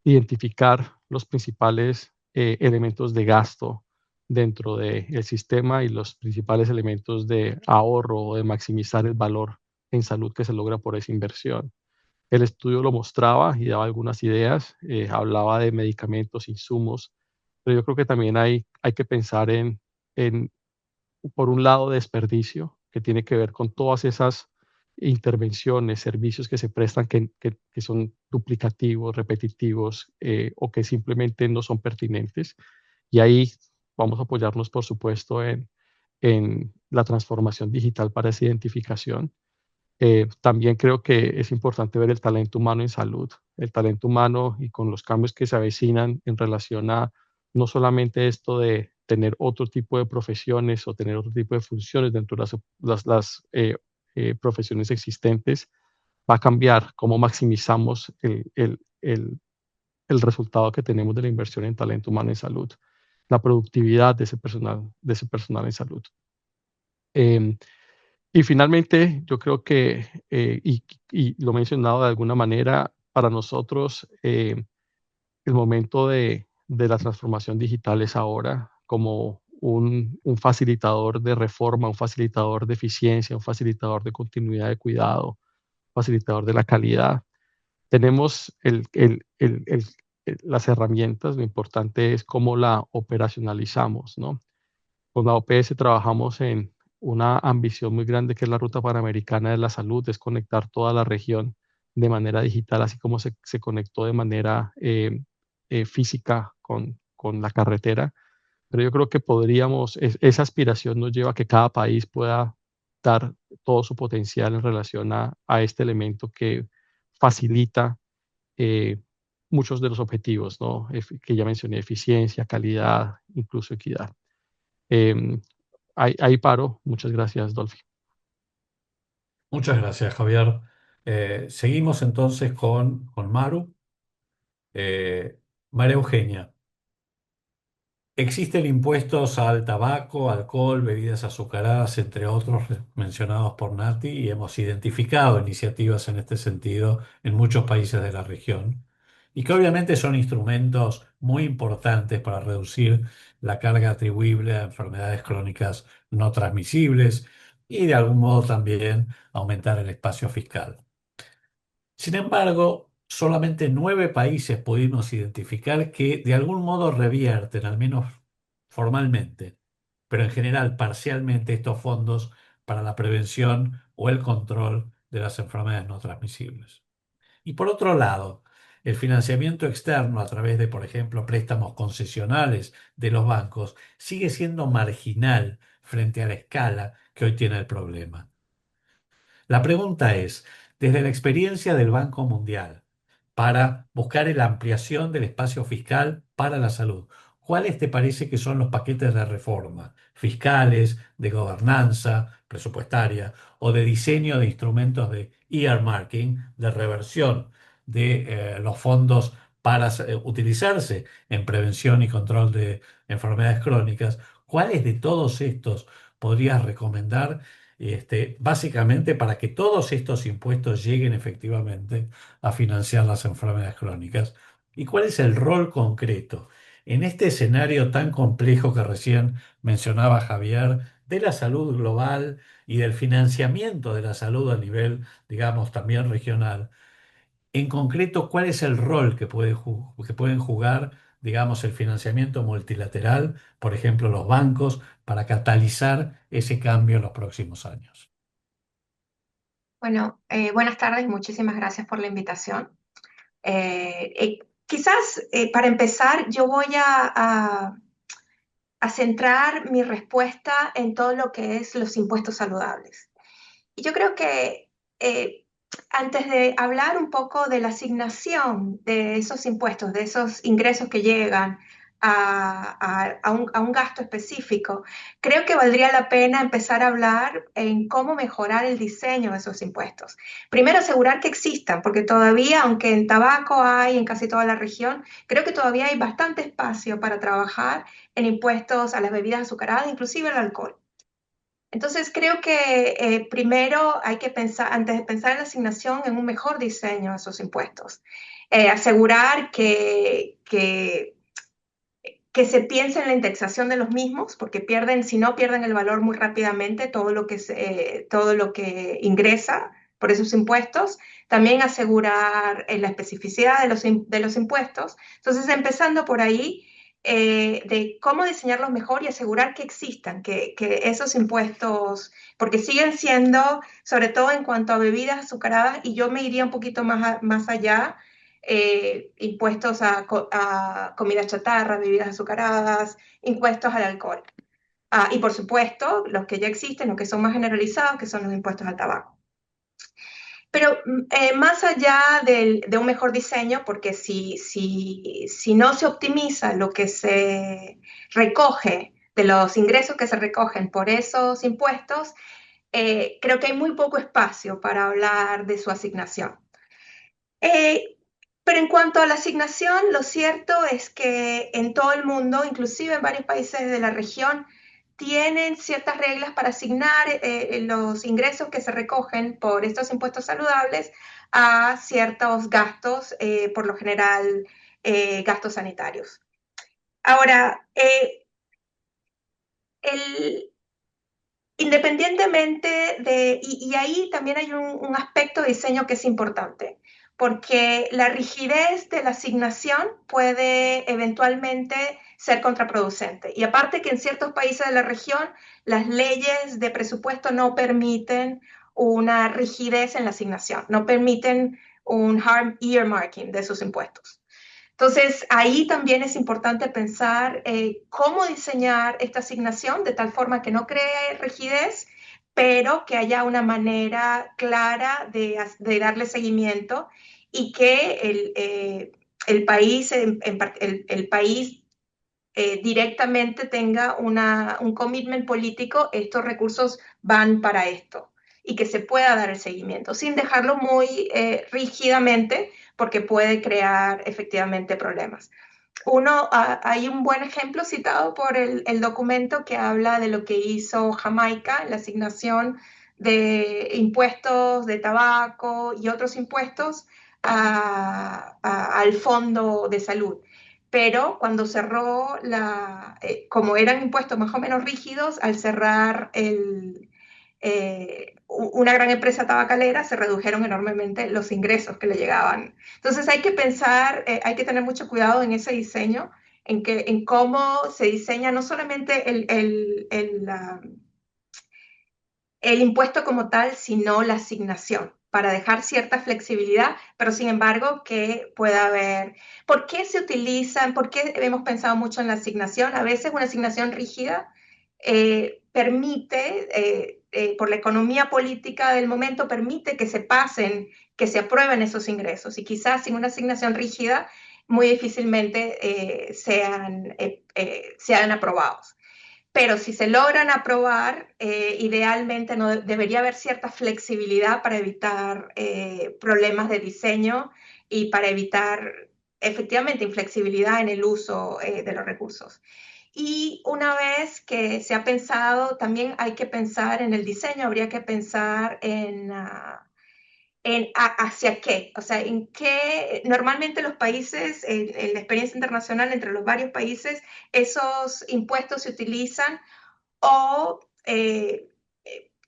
identificar los principales elementos de gasto dentro del sistema y los principales elementos de ahorro o de maximizar el valor en salud que se logra por esa inversión. El estudio lo mostraba y daba algunas ideas, hablaba de medicamentos, insumos, pero yo creo que también hay que pensar en por un lado, desperdicio, que tiene que ver con todas esas intervenciones, servicios que se prestan que son duplicativos, repetitivos, o que simplemente no son pertinentes. Y ahí vamos a apoyarnos, por supuesto, en la transformación digital para esa identificación. También creo que es importante ver el talento humano en salud, el talento humano y con los cambios que se avecinan en relación a no solamente esto de tener otro tipo de profesiones o tener otro tipo de funciones dentro de profesiones existentes, va a cambiar cómo maximizamos el resultado que tenemos de la inversión en talento humano en salud, la productividad de ese personal en salud. Em, y finalmente, yo creo que, y lo he mencionado de alguna manera, para nosotros el momento de la transformación digital es ahora como un facilitador de reforma, un facilitador de eficiencia, un facilitador de continuidad de cuidado, facilitador de la calidad. Tenemos las herramientas, lo importante es cómo la operacionalizamos, ¿no? Con la OPS trabajamos en una ambición muy grande que es la Ruta Panamericana de la Salud, es conectar toda la región de manera digital, así como se conectó de manera física con la carretera. Pero yo creo que esa aspiración nos lleva a que cada país pueda dar todo su potencial en relación a este elemento que facilita eh, muchos de los objetivos, ¿no? Que ya mencioné, eficiencia, calidad, incluso equidad. Em, ahí paro. Muchas gracias, Dolphy. Muchas gracias, Javier. Seguimos entonces con Maru. María Eugenia. Existen impuestos al tabaco, alcohol, bebidas azucaradas, entre otros mencionados por Nati, y hemos identificado iniciativas en este sentido en muchos países de la región, y que obviamente son instrumentos muy importantes para reducir la carga atribuible a enfermedades crónicas no transmisibles y de algún modo también aumentar el espacio fiscal. Sin embargo, solamente 9 países pudimos identificar que de algún modo revierten, al menos formalmente, pero en general parcialmente, estos fondos para la prevención o el control de las enfermedades no transmisibles. Y por otro lado, el financiamiento externo a través de, por ejemplo, préstamos concesionales de los bancos sigue siendo marginal frente a la escala que hoy tiene el problema. La pregunta es, desde la experiencia del Banco Mundial, para buscar la ampliación del espacio fiscal para la salud, ¿cuáles te parece que son los paquetes de reforma fiscales, de gobernanza presupuestaria o de diseño de instrumentos de earmarking, de reversión de los fondos para utilizarse en prevención y control de enfermedades crónicas? ¿Cuáles de todos estos podrías recomendar? Básicamente para que todos estos impuestos lleguen efectivamente a financiar las enfermedades crónicas. ¿Y cuál es el rol concreto en este escenario tan complejo que recién mencionaba Javier de la salud global y del financiamiento de la salud a nivel, digamos, también regional? En concreto, ¿cuál es el rol que pueden jugar, digamos, el financiamiento multilateral, por ejemplo, los bancos, para catalizar ese cambio en los próximos años? Bueno, buenas tardes, muchísimas gracias por la invitación. Quizás para empezar yo voy a centrar mi respuesta en todo lo que es los impuestos saludables. Y yo creo que antes de hablar un poco de la asignación de esos impuestos, de esos ingresos que llegan a un gasto específico. Creo que valdría la pena empezar a hablar en cómo mejorar el diseño de esos impuestos. Primero, asegurar que existan, porque todavía, aunque en tabaco hay en casi toda la región, creo que todavía hay bastante espacio para trabajar en impuestos a las bebidas azucaradas, inclusive al alcohol. Entonces, creo que primero hay que pensar, antes de pensar en la asignación, en un mejor diseño de esos impuestos. Asegurar que se piense en la indexación de los mismos, porque pierden, si no, pierden el valor muy rápidamente todo lo que ingresa por esos impuestos. También asegurar la especificidad de los impuestos. Entonces, empezando por ahí, de cómo diseñarlos mejor y asegurar que existan, que esos impuestos, porque siguen siendo, sobre todo en cuanto a bebidas azucaradas, y yo me iría un poquito más allá, impuestos a comida chatarra, bebidas azucaradas, impuestos al alcohol. Y por supuesto, los que ya existen, los que son más generalizados, que son los impuestos al tabaco. Pero más allá de un mejor diseño, porque si no se optimiza lo que se recoge de los ingresos que se recogen por esos impuestos, creo que hay muy poco espacio para hablar de su asignación. Pero en cuanto a la asignación, lo cierto es que en todo el mundo, inclusive en varios países de la región, tienen ciertas reglas para asignar los ingresos que se recogen por estos impuestos saludables a ciertos gastos, por lo general gastos sanitarios. Ahora, el, independientemente y ahí también hay un aspecto de diseño que es importante, porque la rigidez de la asignación puede eventualmente ser contraproducente. Y aparte que en ciertos países de la región las leyes de presupuesto no permiten una rigidez en la asignación, no permiten un hard earmarking de sus impuestos. Entonces, ahí también es importante pensar cómo diseñar esta asignación de tal forma que no cree rigidez, pero que haya una manera clara de darle seguimiento y que el país, el país directamente tenga un commitment político, estos recursos van para esto, y que se pueda dar el seguimiento, sin dejarlo muy rígidamente, porque puede crear efectivamente problemas. Hay un buen ejemplo citado por el documento que habla de lo que hizo Jamaica en la asignación de impuestos de tabaco y otros impuestos al fondo de salud. Pero cuando cerró, como eran impuestos más o menos rígidos, al cerrar una gran empresa tabacalera, se redujeron enormemente los ingresos que le llegaban. Entonces hay que pensar, hay que tener mucho cuidado en ese diseño, en cómo se diseña no solamente el impuesto como tal, sino la asignación, para dejar cierta flexibilidad, pero sin embargo que pueda haber. ¿Por qué se utilizan? ¿Por qué hemos pensado mucho en la asignación? A veces una asignación rígida permite, por la economía política del momento, permite que se pasen, que se aprueben esos ingresos, y quizás sin una asignación rígida muy difícilmente sean aprobados. Pero si se logran aprobar, idealmente no debería haber cierta flexibilidad para evitar problemas de diseño y para evitar efectivamente inflexibilidad en el uso de los recursos. Y una vez que se ha pensado, también hay que pensar en el diseño, habría que pensar en hacia qué, o sea, en qué, normalmente los países, en la experiencia internacional entre los varios países, esos impuestos se utilizan o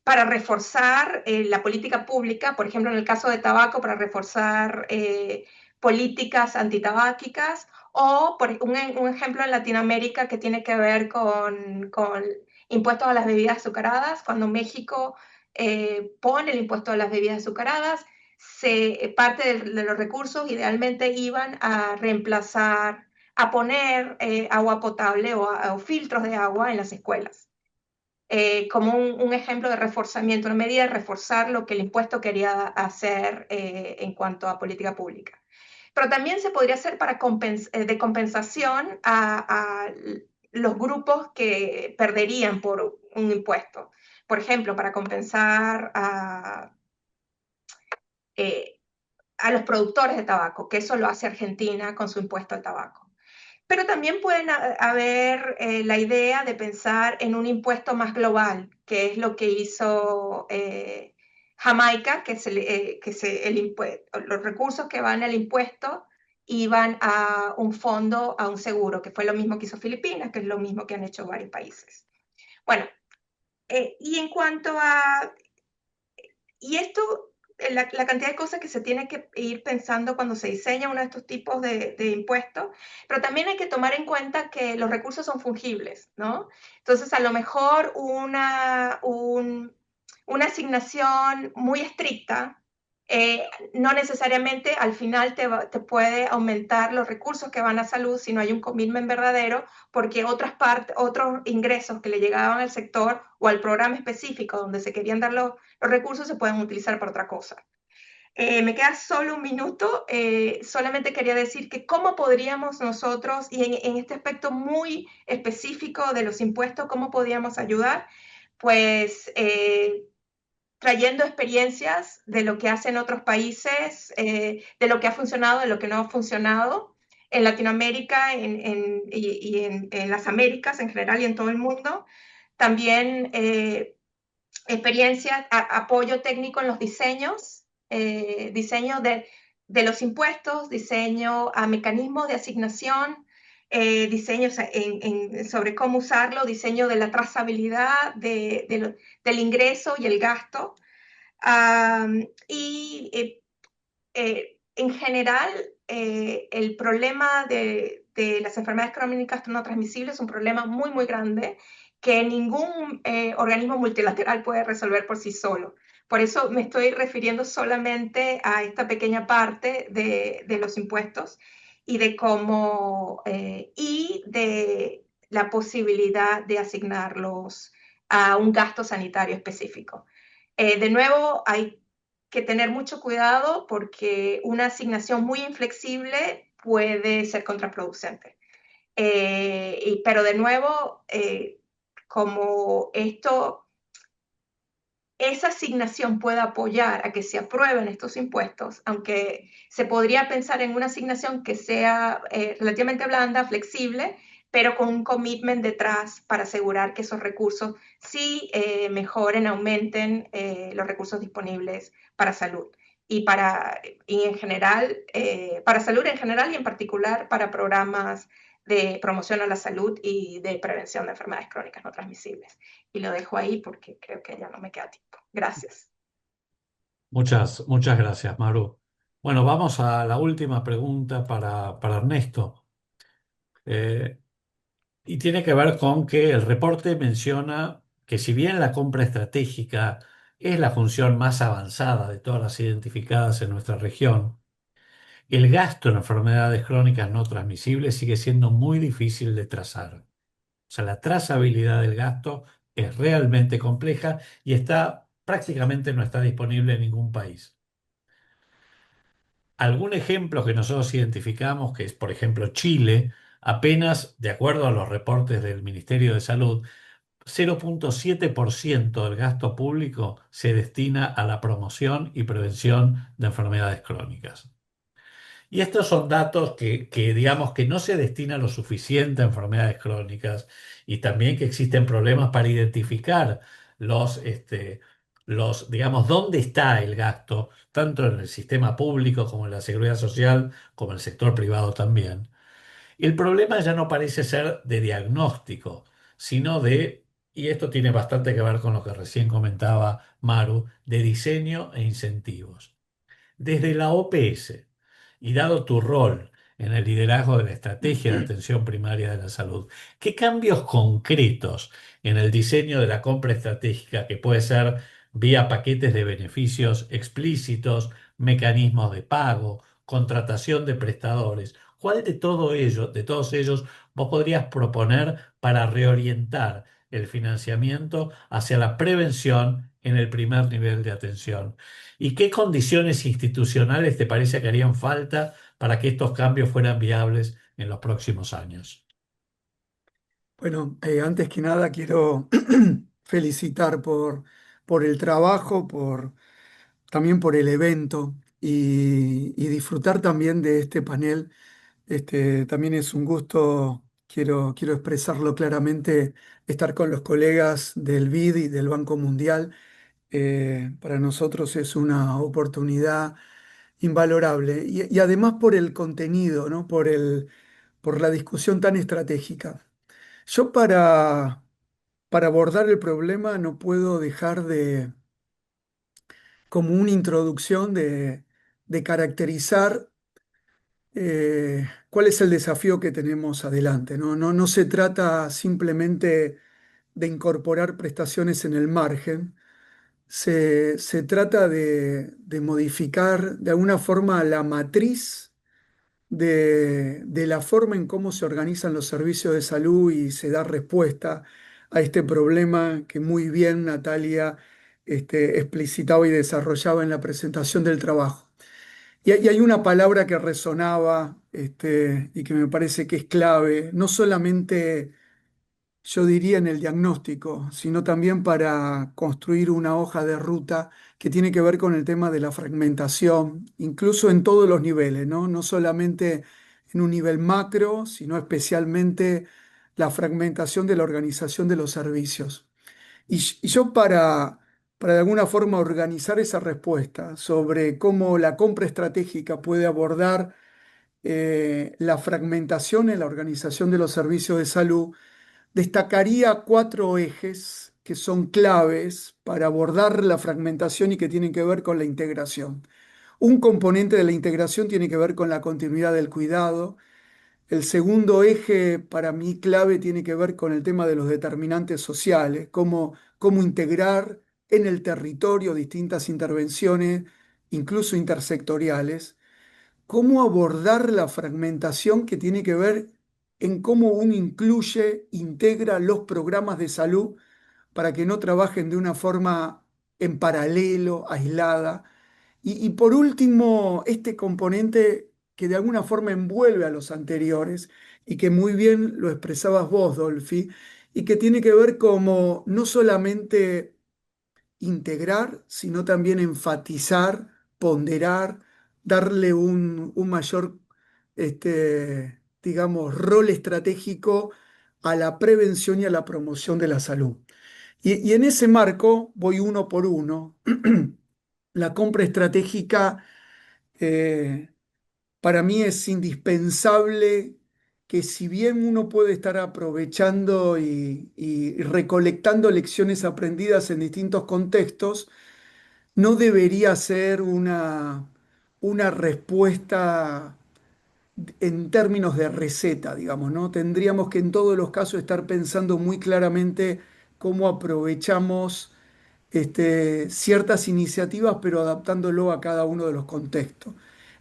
para reforzar la política pública, por ejemplo, en el caso de tabaco, para reforzar políticas antitabáquicas, o por un ejemplo en Latinoamérica que tiene que ver con impuestos a las bebidas azucaradas. Cuando México pone el impuesto a las bebidas azucaradas, parte de los recursos idealmente iban a reemplazar, a poner agua potable o filtros de agua en las escuelas. Como un ejemplo de reforzamiento, una medida de reforzar lo que el impuesto quería hacer en cuanto a política pública. pero también se podría hacer para de compensación a los grupos que perderían por un impuesto. Por ejemplo, para compensar a los productores de tabaco, que eso lo hace Argentina con su impuesto al tabaco. Pero también pueden haber la idea de pensar en un impuesto más global, que es lo que hizo Jamaica, los recursos que van al impuesto iban a un fondo, a un seguro, que fue lo mismo que hizo Filipinas, que es lo mismo que han hecho varios países. Bueno, y en cuanto a... Y esto, la cantidad de cosas que se tiene que ir pensando cuando se diseña uno de estos tipos de impuestos, pero también hay que tomar en cuenta que los recursos son fungibles, ¿no? Entonces, a lo mejor una asignación muy estricta no necesariamente al final te puede aumentar los recursos que van a salud si no hay un commitment verdadero, porque otros ingresos que le llegaban al sector o al programa específico donde se querían dar los recursos se pueden utilizar para otra cosa. Me queda solo un minuto, solamente quería decir que cómo podríamos nosotros, y en este aspecto muy específico de los impuestos, cómo podríamos ayudar, pues trayendo experiencias de lo que hacen otros países, de lo que ha funcionado, de lo que no ha funcionado en Latinoamérica y en las Américas en general y en todo el mundo. También experiencias, apoyo técnico en los diseños, diseño de los impuestos, diseño a mecanismos de asignación, diseños sobre cómo usarlo, diseño de la trazabilidad del ingreso y el gasto. En general, el problema de las enfermedades crónicas no transmisibles es un problema muy, muy grande que ningún organismo multilateral puede resolver por sí solo. Por eso me estoy refiriendo solamente a esta pequeña parte de los impuestos y de cómo, y de la posibilidad de asignarlos a un gasto sanitario específico. De nuevo, hay que tener mucho cuidado porque una asignación muy inflexible puede ser contraproducente. Pero de nuevo, como esa asignación puede apoyar a que se aprueben estos impuestos, aunque se podría pensar en una asignación que sea relativamente blanda, flexible, pero con un commitment detrás para asegurar que esos recursos sí mejoren, aumenten los recursos disponibles para salud y en general, para salud en general y en particular para programas de promoción a la salud y de prevención de enfermedades crónicas no transmisibles. Y lo dejo ahí porque creo que ya no me queda tiempo. Gracias. Muchas gracias, Maru. Bueno, vamos a la última pregunta para Ernesto. Eh, y tiene que ver con que el reporte menciona que si bien la compra estratégica es la función más avanzada de todas las identificadas en nuestra región, el gasto en enfermedades crónicas no transmisibles sigue siendo muy difícil de trazar. O sea, la trazabilidad del gasto es realmente compleja y prácticamente no está disponible en ningún país. Algún ejemplo que nosotros identificamos, que es por ejemplo Chile, apenas, de acuerdo a los reportes del Ministerio de Salud, 0,7% del gasto público se destina a la promoción y prevención de enfermedades crónicas. Y estos son datos que digamos que no se destina lo suficiente a enfermedades crónicas y también que existen problemas para identificar digamos, dónde está el gasto, tanto en el sistema público como en la seguridad social, como en el sector privado también. Y el problema ya no parece ser de diagnóstico, sino y esto tiene bastante que ver con lo que recién comentaba Maru, de diseño e incentivos. Desde la OPS, y dado tu rol en el liderazgo de la estrategia de atención primaria de la salud, ¿qué cambios concretos en el diseño de la compra estratégica, que puede ser vía paquetes de beneficios explícitos, mecanismos de pago, contratación de prestadores, cuál de todos ellos vos podrías proponer para reorientar el financiamiento hacia la prevención en el primer nivel de atención? ¿Y qué condiciones institucionales te parece que harían falta para que estos cambios fueran viables en los próximos años? Bueno, antes que nada quiero felicitar por el trabajo, también por el evento y disfrutar también de este panel. También es un gusto, quiero expresarlo claramente, estar con los colegas del BID y del Banco Mundial. Para nosotros es una oportunidad invalorable y además por el contenido, ¿no? Por la discusión tan estratégica. Yo para abordar el problema no puedo dejar como una introducción, de caracterizar cuál es el desafío que tenemos adelante, ¿no? No se trata simplemente de incorporar prestaciones en el margen, se trata de modificar de alguna forma la matriz de la forma en cómo se organizan los servicios de salud y se da respuesta a este problema que muy bien Natalia explicitaba y desarrollaba en la presentación del trabajo. Y hay una palabra que resonaba y que me parece que es clave, no solamente yo diría en el diagnóstico, sino también para construir una hoja de ruta que tiene que ver con el tema de la fragmentación, incluso en todos los niveles, ¿no? No solamente en un nivel macro, sino especialmente la fragmentación de la organización de los servicios. Y yo para de alguna forma organizar esa respuesta sobre cómo la compra estratégica puede abordar la fragmentación en la organización de los servicios de salud, destacaría cuatro ejes que son claves para abordar la fragmentación y que tienen que ver con la integración. Un componente de la integración tiene que ver con la continuidad del cuidado. El segundo eje para mí clave tiene que ver con el tema de los determinantes sociales, cómo integrar en el territorio distintas intervenciones, incluso intersectoriales, cómo abordar la fragmentación que tiene que ver en cómo uno incluye, integra los programas de salud para que no trabajen de una forma en paralelo, aislada. Y por último, este componente que de alguna forma envuelve a los anteriores y que muy bien lo expresabas vos, Dolphy, y que tiene que ver como no solamente integrar, sino también enfatizar, ponderar, darle un mayor, digamos, rol estratégico a la prevención y a la promoción de la salud. Y en ese marco voy uno por uno. La compra estratégica para mí es indispensable que si bien uno puede estar aprovechando y recolectando lecciones aprendidas en distintos contextos, no debería ser una respuesta en términos de receta, digamos, ¿no? Tendríamos que en todos los casos estar pensando muy claramente cómo aprovechamos ciertas iniciativas, pero adaptándolo a cada uno de los contextos.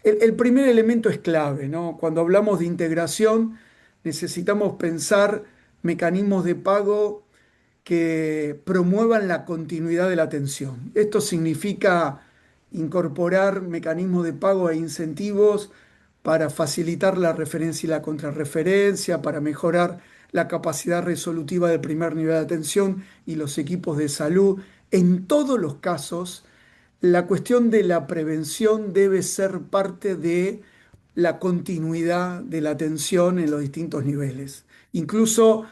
El primer elemento es clave, ¿no? Cuando hablamos de integración, necesitamos pensar mecanismos de pago que promuevan la continuidad de la atención. Esto significa incorporar mecanismos de pago e incentivos para facilitar la referencia y la contrarreferencia, para mejorar la capacidad resolutiva del primer nivel de atención y los equipos de salud. En todos los casos, la cuestión de la prevención debe ser parte de la continuidad de la atención en los distintos niveles. Incluso,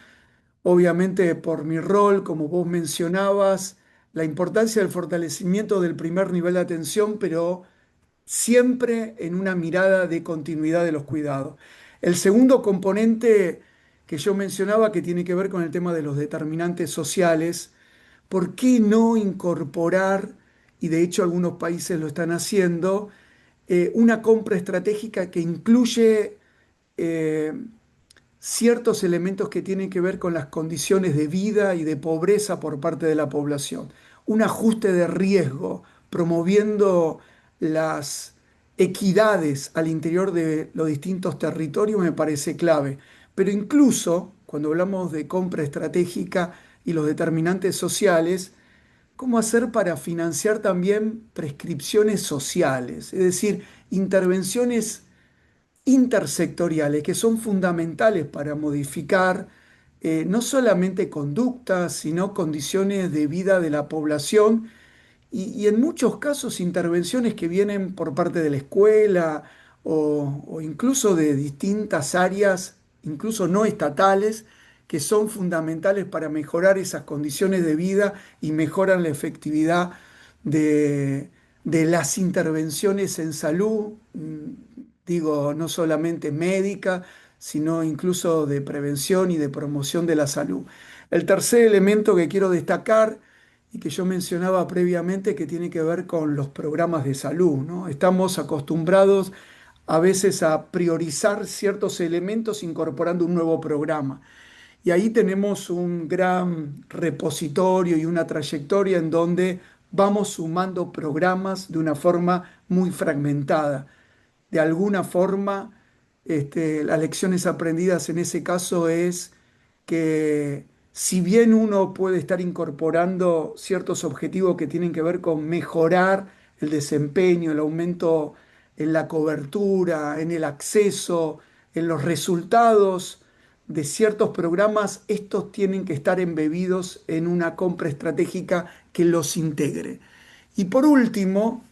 obviamente, por mi rol, como vos mencionabas, la importancia del fortalecimiento del primer nivel de atención, pero siempre en una mirada de continuidad de los cuidados. El segundo componente que yo mencionaba, que tiene que ver con el tema de los determinantes sociales, ¿por qué no incorporar, y de hecho algunos países lo están haciendo, una compra estratégica que incluye eh, ciertos elementos que tienen que ver con las condiciones de vida y de pobreza por parte de la población? Un ajuste de riesgo, promoviendo las equidades al interior de los distintos territorios me parece clave. Pero incluso cuando hablamos de compra estratégica, y los determinantes sociales, cómo hacer para financiar también prescripciones sociales, es decir, intervenciones intersectoriales que son fundamentales para modificar no solamente conductas, sino condiciones de vida de la población y en muchos casos intervenciones que vienen por parte de la escuela o incluso de distintas áreas, incluso no estatales, que son fundamentales para mejorar esas condiciones de vida y mejoran la efectividad de, de las intervenciones en salud, digo, no solamente médica, sino incluso de prevención y de promoción de la salud. El tercer elemento que quiero destacar y que yo mencionaba previamente que tiene que ver con los programas de salud, ¿no? Estamos acostumbrados a veces a priorizar ciertos elementos incorporando un nuevo programa. Y ahí tenemos un gran repositorio y una trayectoria en donde vamos sumando programas de una forma muy fragmentada. De alguna forma, las lecciones aprendidas en ese caso es que si bien uno puede estar incorporando ciertos objetivos que tienen que ver con mejorar el desempeño, el aumento en la cobertura, en el acceso, en los resultados de ciertos programas, estos tienen que estar embebidos en una compra estratégica que los integre. Y por último,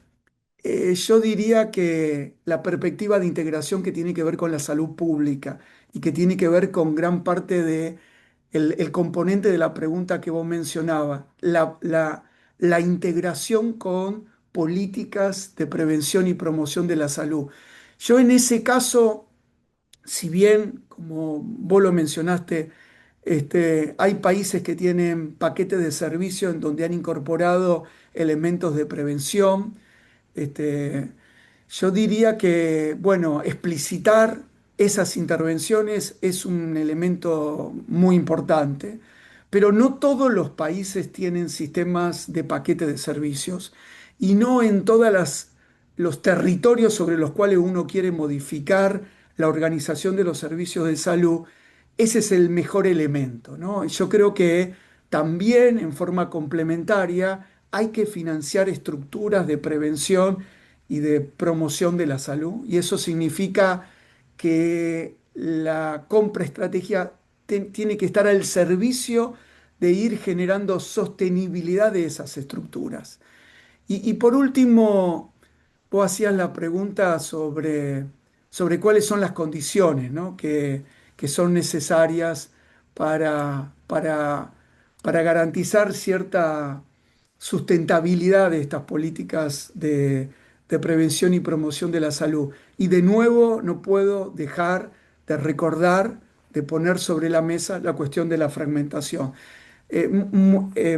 yo diría que la perspectiva de integración que tiene que ver con la salud pública y que tiene que ver con gran parte de el componente de la pregunta que vos mencionabas, la integración con políticas de prevención y promoción de la salud. Yo en ese caso, si bien, como vos lo mencionaste, hay países que tienen paquetes de servicio en donde han incorporado elementos de prevención. este, yo diría que, bueno, explicitar esas intervenciones es un elemento muy importante, pero no todos los países tienen sistemas de paquete de servicios y no en todos los territorios sobre los cuales uno quiere modificar la organización de los servicios de salud, ese es el mejor elemento, ¿no? Yo creo que también en forma complementaria hay que financiar estructuras de prevención y de promoción de la salud. Y eso significa que la compra estratégica tiene que estar al servicio de ir generando sostenibilidad de esas estructuras. Y por último, vos hacías la pregunta sobre cuáles son las condiciones, ¿no? que son necesarias para garantizar cierta sustentabilidad de estas políticas de prevención y promoción de la salud. Y de nuevo no puedo dejar de recordar, de poner sobre la mesa la cuestión de la fragmentación.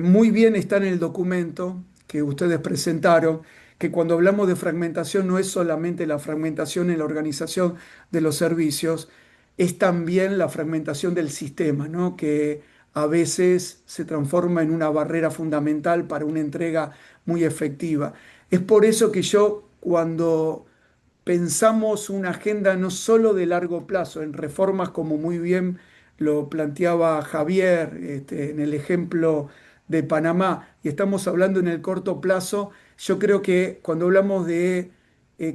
Muy bien está en el documento que ustedes presentaron, que cuando hablamos de fragmentación no es solamente la fragmentación en la organización de los servicios, es también la fragmentación del sistema, ¿no? Que a veces se transforma en una barrera fundamental para una entrega muy efectiva. Es por eso que yo, cuando pensamos una agenda no solo de largo plazo, en reformas como muy bien lo planteaba Javier en el ejemplo de Panamá, y estamos hablando en el corto plazo, yo creo que cuando hablamos de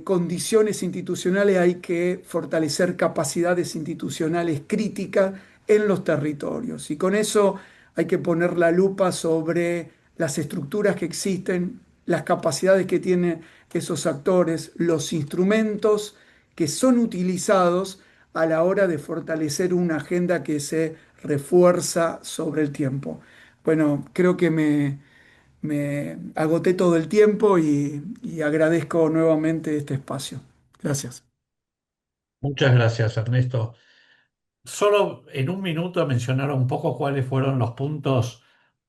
condiciones institucionales hay que fortalecer capacidades institucionales críticas en los territorios. Y con eso hay que poner la lupa sobre las estructuras que existen, las capacidades que tienen esos actores, los instrumentos que son utilizados a la hora de fortalecer una agenda que se refuerza sobre el tiempo. Bueno, creo que me agoté todo el tiempo y agradezco nuevamente este espacio. Gracias. Muchas gracias, Ernesto. Solo en un minuto mencionar un poco cuáles fueron los puntos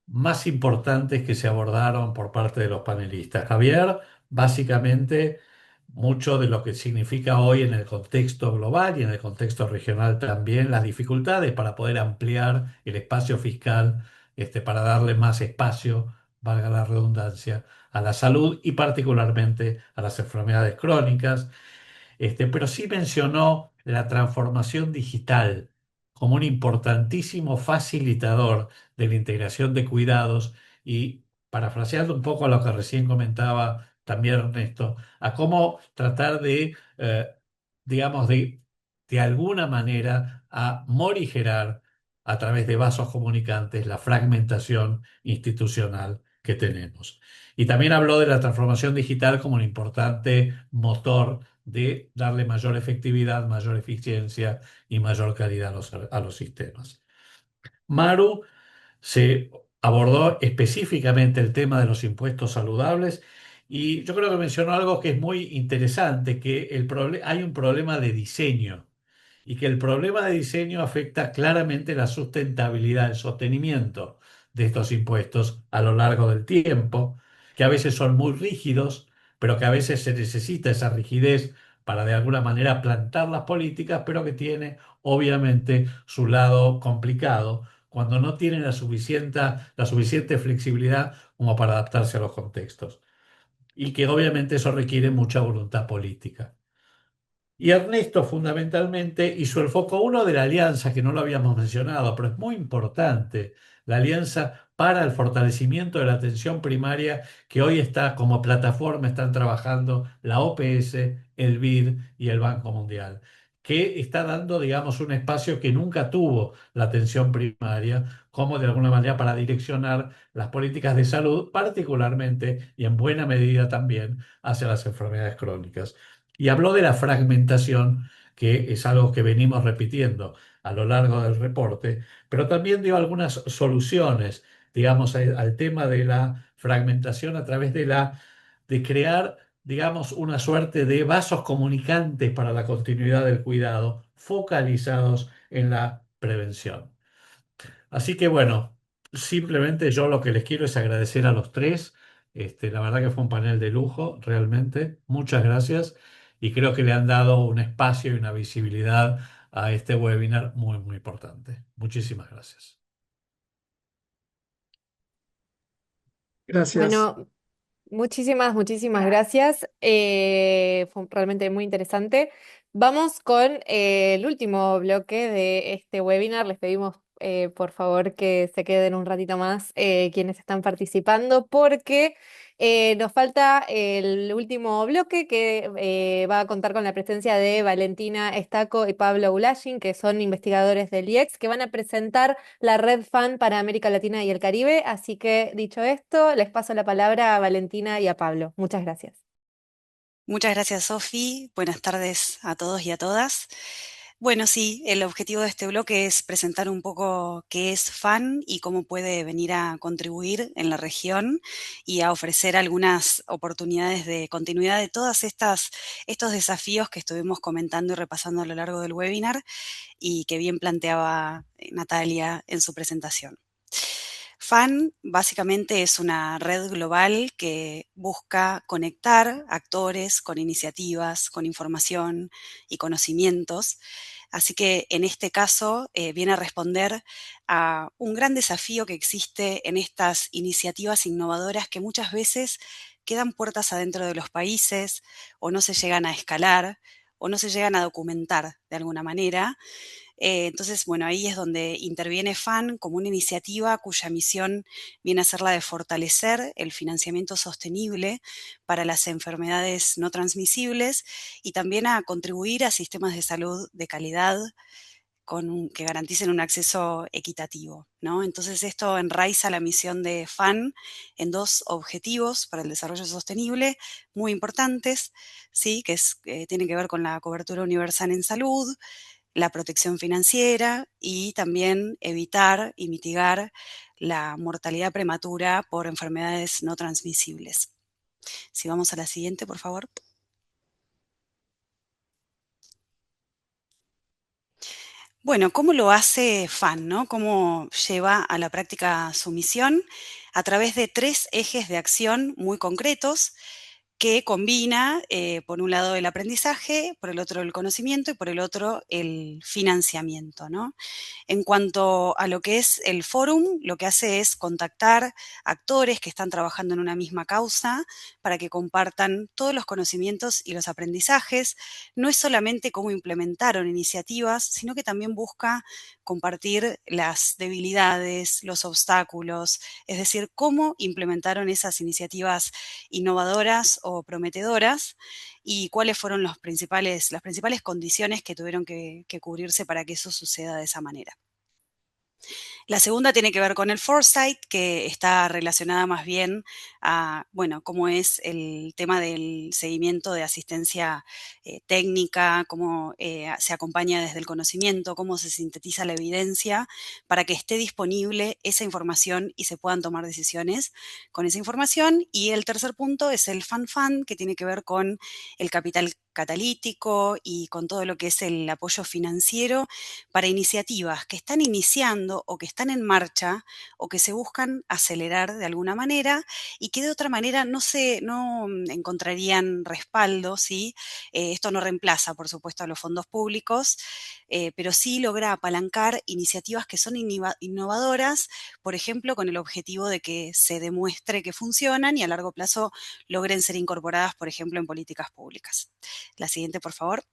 más importantes que se abordaron por parte de los panelistas. Javier, básicamente, mucho de lo que significa hoy en el contexto global y en el contexto regional también, las dificultades para poder ampliar el espacio fiscal, para darle más espacio, valga la redundancia, a la salud y particularmente a las enfermedades crónicas. Pero sí mencionó la transformación digital como un importantísimo facilitador de la integración de cuidados y, parafraseando un poco a lo que recién comentaba también Ernesto, a cómo tratar de, digamos, de alguna manera a morigerar a través de vasos comunicantes la fragmentación institucional que tenemos. Y también habló de la transformación digital como un importante motor de darle mayor efectividad, mayor eficiencia y mayor calidad a los sistemas. Maru se abordó específicamente el tema de los impuestos saludables y yo creo que mencionó algo que es muy interesante, que hay un problema de diseño y que el problema de diseño afecta claramente la sustentabilidad, el sostenimiento de estos impuestos a lo largo del tiempo, que a veces son muy rígidos, pero que a veces se necesita esa rigidez para de alguna manera plantar las políticas, pero que tiene obviamente su lado complicado cuando no tienen la suficiente flexibilidad como para adaptarse a los contextos. Y que obviamente eso requiere mucha voluntad política. Y Ernesto fundamentalmente hizo el foco uno de la alianza, que no lo habíamos mencionado, pero es muy importante, la alianza para el fortalecimiento de la atención primaria, que hoy está como plataforma, están trabajando la OPS, el BID y el Banco Mundial, que está dando, digamos, un espacio que nunca tuvo la atención primaria, como de alguna manera para direccionar las políticas de salud, particularmente y en buena medida también hacia las enfermedades crónicas. Y habló de la fragmentación, que es algo que venimos repitiendo a lo largo del reporte, pero también dio algunas soluciones, digamos, al tema de la fragmentación a través de crear, digamos, una suerte de vasos comunicantes para la continuidad del cuidado, focalizados en la prevención. Así que bueno, simplemente yo lo que les quiero es agradecer a los tres. La verdad que fue un panel de lujo, realmente. Muchas gracias. Y creo que le han dado un espacio y una visibilidad a este webinar muy, muy importante. Muchísimas gracias. Gracias. Bueno, muchísimas gracias. Fue realmente muy interesante. Vamos con el último bloque de este webinar. Les pedimos, por favor, que se queden un ratito más quienes están participando, porque nos falta el último bloque que va a contar con la presencia de Valentina Estaco y Pablo Ulashin, que son investigadores del IEX, que van a presentar la Red FAN para América Latina y el Caribe. Así que, dicho esto, les paso la palabra a Valentina y a Pablo. Muchas gracias. Muchas gracias, Sofi. Buenas tardes a todos y a todas. Bueno, sí, el objetivo de este bloque es presentar un poco qué es FAN y cómo puede venir a contribuir en la región y a ofrecer algunas oportunidades de continuidad de todas estos desafíos que estuvimos comentando y repasando a lo largo del webinar y que bien planteaba Natalia en su presentación. FAN básicamente es una red global que busca conectar actores con iniciativas, con información y conocimientos. Así que en este caso viene a responder a un gran desafío que existe en estas iniciativas innovadoras que muchas veces quedan puertas adentro de los países o no se llegan a escalar o no se llegan a documentar de alguna manera. Entonces, bueno, ahí es donde interviene FAN como una iniciativa cuya misión viene a ser la de fortalecer el financiamiento sostenible para las enfermedades no transmisibles y también a contribuir a sistemas de salud de calidad que garanticen un acceso equitativo, ¿no? Entonces esto enraiza la misión de FAN en dos objetivos para el desarrollo sostenible muy importantes, ¿sí? Que tienen que ver con la cobertura universal en salud, la protección financiera y también evitar y mitigar la mortalidad prematura por enfermedades no transmisibles. Si vamos a la siguiente, por favor. Bueno, ¿cómo lo hace FAN, no? ¿Cómo lleva a la práctica su misión? A través de 3 ejes de acción muy concretos que combina, por un lado, el aprendizaje, por el otro, el conocimiento y por el otro, el financiamiento, ¿no? En cuanto a lo que es el fórum, lo que hace es contactar actores que están trabajando en una misma causa para que compartan todos los conocimientos y los aprendizajes. No es solamente cómo implementaron iniciativas, sino que también busca compartir las debilidades, los obstáculos, es decir, cómo implementaron esas iniciativas innovadoras o prometedoras y cuáles fueron las principales condiciones que tuvieron que cubrirse para que eso suceda de esa manera. La segunda tiene que ver con el foresight, que está relacionada más bien a, bueno, cómo es el tema del seguimiento de asistencia técnica, cómo se acompaña desde el conocimiento, cómo se sintetiza la evidencia para que esté disponible esa información y se puedan tomar decisiones con esa información. Y el tercer punto es el fund, que tiene que ver con el capital catalítico y con todo lo que es el apoyo financiero para iniciativas que están iniciando o que están en marcha o que se buscan acelerar de alguna manera y que de otra manera no encontrarían respaldo, ¿sí? Esto no reemplaza, por supuesto, a los fondos públicos, pero sí logra apalancar iniciativas que son innovadoras, por ejemplo, con el objetivo de que se demuestre que funcionan y a largo plazo logren ser incorporadas, por ejemplo, en políticas públicas. La siguiente, por favor.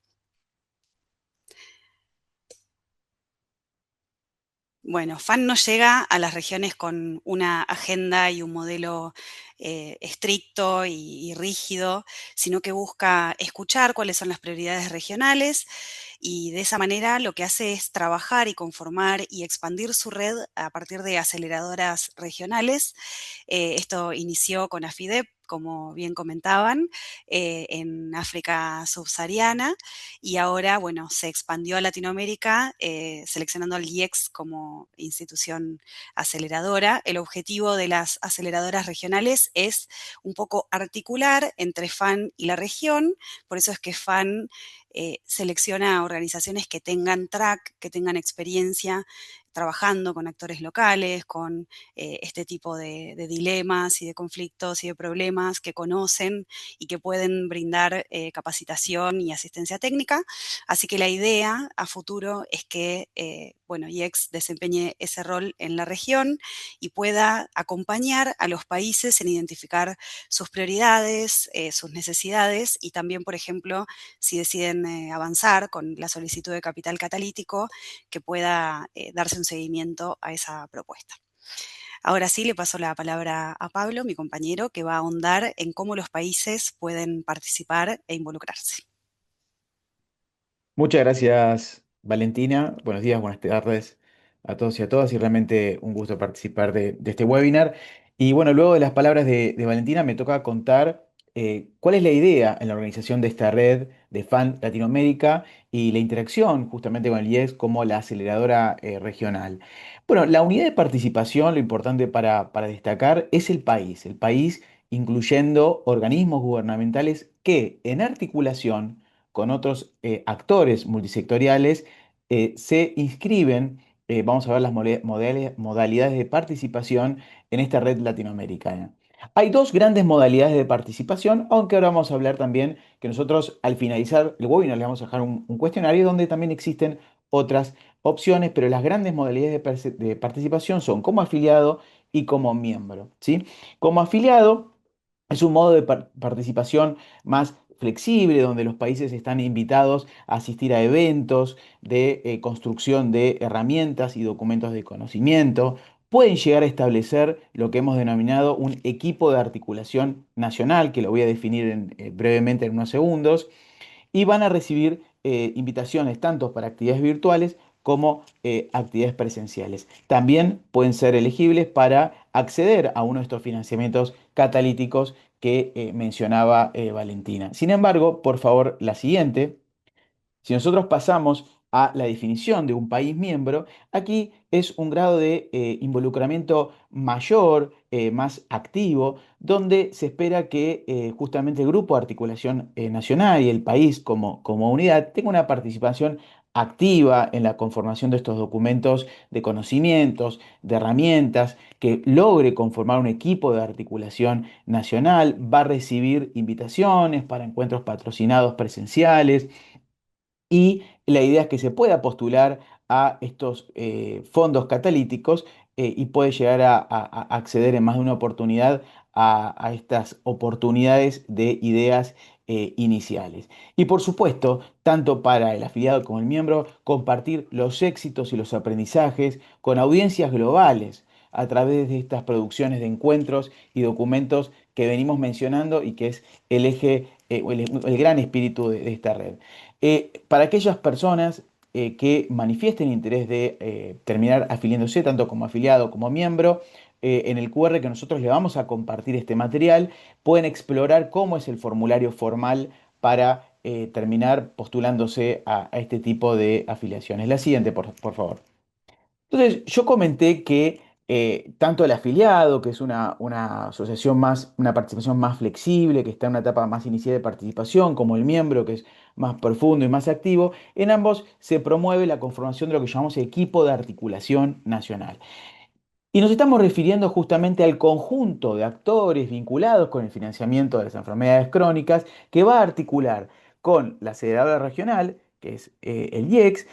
Bueno, FAN no llega a las regiones con una agenda y un modelo estricto y rígido, sino que busca escuchar cuáles son las prioridades regionales y de esa manera lo que hace es trabajar y conformar y expandir su red a partir de aceleradoras regionales. Esto inició con AFIDEP, como bien comentaban, en África subsahariana y ahora, bueno, se expandió a Latinoamérica seleccionando al IEX como institución aceleradora. El objetivo de las aceleradoras regionales es un poco articular entre FAN y la región, por eso es que FAN selecciona organizaciones que tengan track, que tengan experiencia trabajando con actores locales, con este tipo de dilemas y de conflictos y de problemas que conocen y que pueden brindar capacitación y asistencia técnica. Así que la idea a futuro es que, bueno, IEX desempeñe ese rol en la región y pueda acompañar a los países en identificar sus prioridades, sus necesidades y también, por ejemplo, si deciden avanzar con la solicitud de capital catalítico, que pueda darse un seguimiento a esa propuesta. Ahora sí, le paso la palabra a Pablo, mi compañero, que va a ahondar en cómo los países pueden participar e involucrarse. Muchas gracias, Valentina. Buenos días, buenas tardes a todos y a todas. Y realmente un gusto participar de este webinar. Y bueno, luego de las palabras de Valentina, me toca contar cuál es la idea en la organización de esta red de FAN Latinoamérica y la interacción justamente con el IEX como la aceleradora regional. Bueno, la unidad de participación, lo importante para destacar, es el país incluyendo organismos gubernamentales que en articulación con otros actores multisectoriales, se inscriben, vamos a ver las modalidades de participación en esta red latinoamericana. Hay dos grandes modalidades de participación, aunque ahora vamos a hablar también que nosotros al finalizar el webinar le vamos a dejar un cuestionario donde también existen otras opciones, pero las grandes modalidades de participación son como afiliado y como miembro, ¿sí? Como afiliado es un modo de participación más flexible, donde los países están invitados a asistir a eventos de construcción de herramientas y documentos de conocimiento. Pueden llegar a establecer lo que hemos denominado un equipo de articulación nacional, que lo voy a definir brevemente en unos segundos, y van a recibir invitaciones tanto para actividades virtuales como actividades presenciales. También pueden ser elegibles para acceder a uno de estos financiamientos catalíticos que mencionaba Valentina. Sin embargo, por favor, la siguiente. Si nosotros pasamos a la definición de un país miembro, aquí es un grado de involucramiento mayor, más activo, donde se espera que justamente el Grupo de Articulación Nacional y el país como unidad tenga una participación activa en la conformación de estos documentos de conocimientos, de herramientas, que logre conformar un equipo de articulación nacional, va a recibir invitaciones para encuentros patrocinados presenciales y la idea es que se pueda postular a estos fondos catalíticos y puede llegar a acceder en más de una oportunidad a estas oportunidades de ideas iniciales. Y por supuesto, tanto para el afiliado como el miembro, compartir los éxitos y los aprendizajes con audiencias globales a través de estas producciones de encuentros y documentos que venimos mencionando y que es el eje, o el gran espíritu de esta red. Para aquellas personas que manifiesten interés de terminar afiliándose, tanto como afiliado como miembro, en el QR que nosotros le vamos a compartir este material, pueden explorar cómo es el formulario formal para terminar postulándose a este tipo de afiliaciones. La siguiente, por favor. Entonces, yo comenté que tanto el afiliado, que es una asociación más, una participación más flexible, que está en una etapa más inicial de participación, como el miembro, que es más profundo y más activo, en ambos se promueve la conformación de lo que llamamos equipo de articulación nacional. Y nos estamos refiriendo justamente al conjunto de actores vinculados con el financiamiento de las enfermedades crónicas que va a articular con la aceleradora regional, que es el IEX,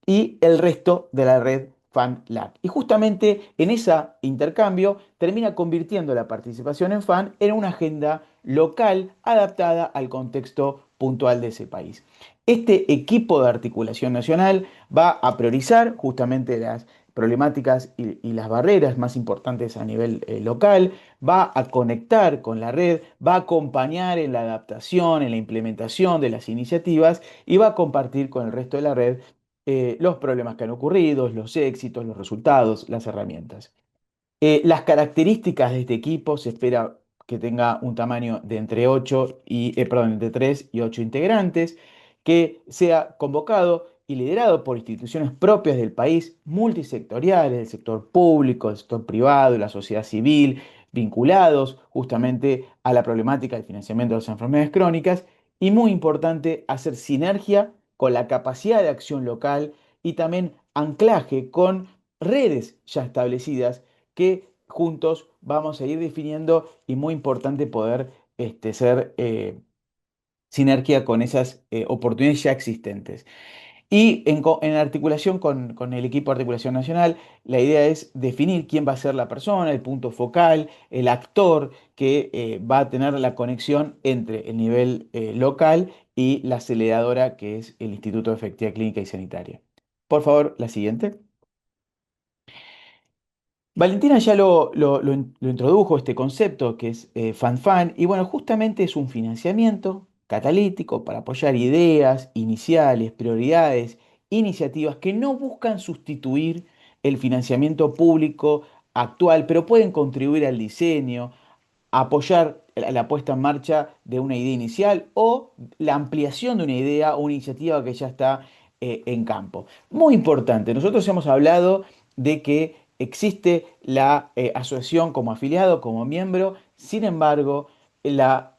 y el resto de la red FAN-LAC. Y justamente en ese intercambio termina convirtiendo la participación en FAN en una agenda local adaptada al contexto puntual de ese país. Este equipo de articulación nacional va a priorizar justamente las problemáticas y las barreras más importantes a nivel local, va a conectar con la red, va a acompañar en la adaptación, en la implementación de las iniciativas y va a compartir con el resto de la red los problemas que han ocurrido, los éxitos, los resultados, las herramientas. Las características de este equipo se espera que tenga un tamaño de entre 3 y 8 integrantes, que sea convocado y liderado por instituciones propias del país, multisectoriales, del sector público, del sector privado, la sociedad civil, vinculados justamente a la problemática del financiamiento de las enfermedades crónicas, y muy importante, hacer sinergia con la capacidad de acción local y también anclaje con redes ya establecidas que juntos vamos a ir definiendo y muy importante poder ser sinergia con esas oportunidades ya existentes. Y en articulación con el equipo de articulación nacional, la idea es definir quién va a ser la persona, el punto focal, el actor que va a tener la conexión entre el nivel local y la aceleradora que es el Instituto de Efectividad Clínica y Sanitaria. Por favor, la siguiente. Valentina ya lo introdujo este concepto que es FanFan y bueno, justamente es un financiamiento catalítico para apoyar ideas iniciales, prioridades, iniciativas que no buscan sustituir el financiamiento público actual, pero pueden contribuir al diseño, apoyar la puesta en marcha de una idea inicial o la ampliación de una idea o una iniciativa que ya está en campo. Muy importante, nosotros hemos hablado de que existe la asociación como afiliado, como miembro, sin embargo, la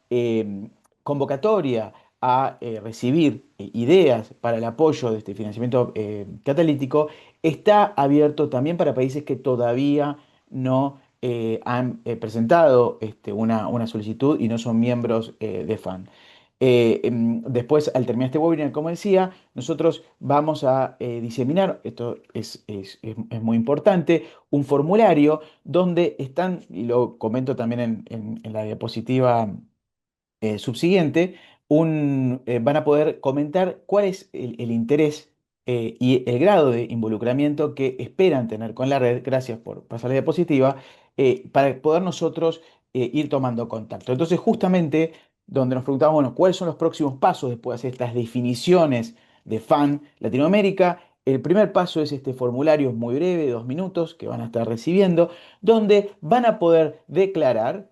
convocatoria a recibir ideas para el apoyo de este financiamiento catalítico está abierto también para países que todavía no han presentado una solicitud y no son miembros de FAN. Después, al terminar este webinar, como decía, nosotros vamos a diseminar, esto es muy importante, un formulario donde están, y lo comento también en la diapositiva subsiguiente, van a poder comentar cuál es el interés y el grado de involucramiento que esperan tener con la red, gracias por pasar la diapositiva, para poder nosotros ir tomando contacto. Entonces, justamente donde nos preguntamos, bueno, ¿cuáles son los próximos pasos después de hacer estas definiciones de FAN Latinoamérica? El primer paso es este formulario muy breve, de 2 minutos, que van a estar recibiendo, donde van a poder declarar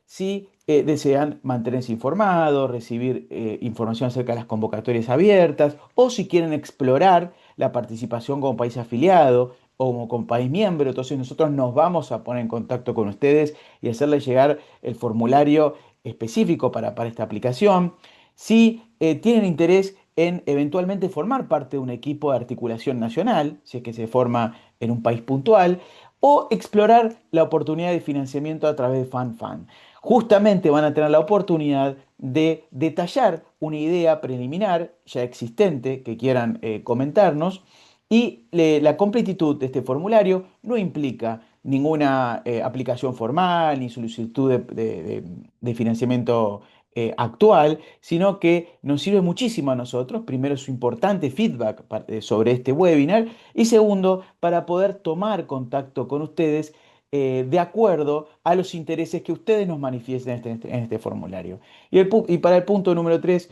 si desean mantenerse informados, recibir información acerca de las convocatorias abiertas o si quieren explorar la participación como país afiliado o como país miembro. Entonces nosotros nos vamos a poner en contacto con ustedes y hacerles llegar el formulario específico para esta aplicación. Si tienen interés en eventualmente formar parte de un equipo de articulación nacional, si es que se forma en un país puntual, o explorar la oportunidad de financiamiento a través de FanFan. Justamente van a tener la oportunidad de detallar una idea preliminar ya existente que quieran comentarnos y la completitud de este formulario no implica ninguna aplicación formal ni solicitud de financiamiento actual, sino que nos sirve muchísimo a nosotros, primero su importante feedback sobre este webinar y segundo, para poder tomar contacto con ustedes de acuerdo a los intereses que ustedes nos manifiesten en este formulario. Y para el punto número 3,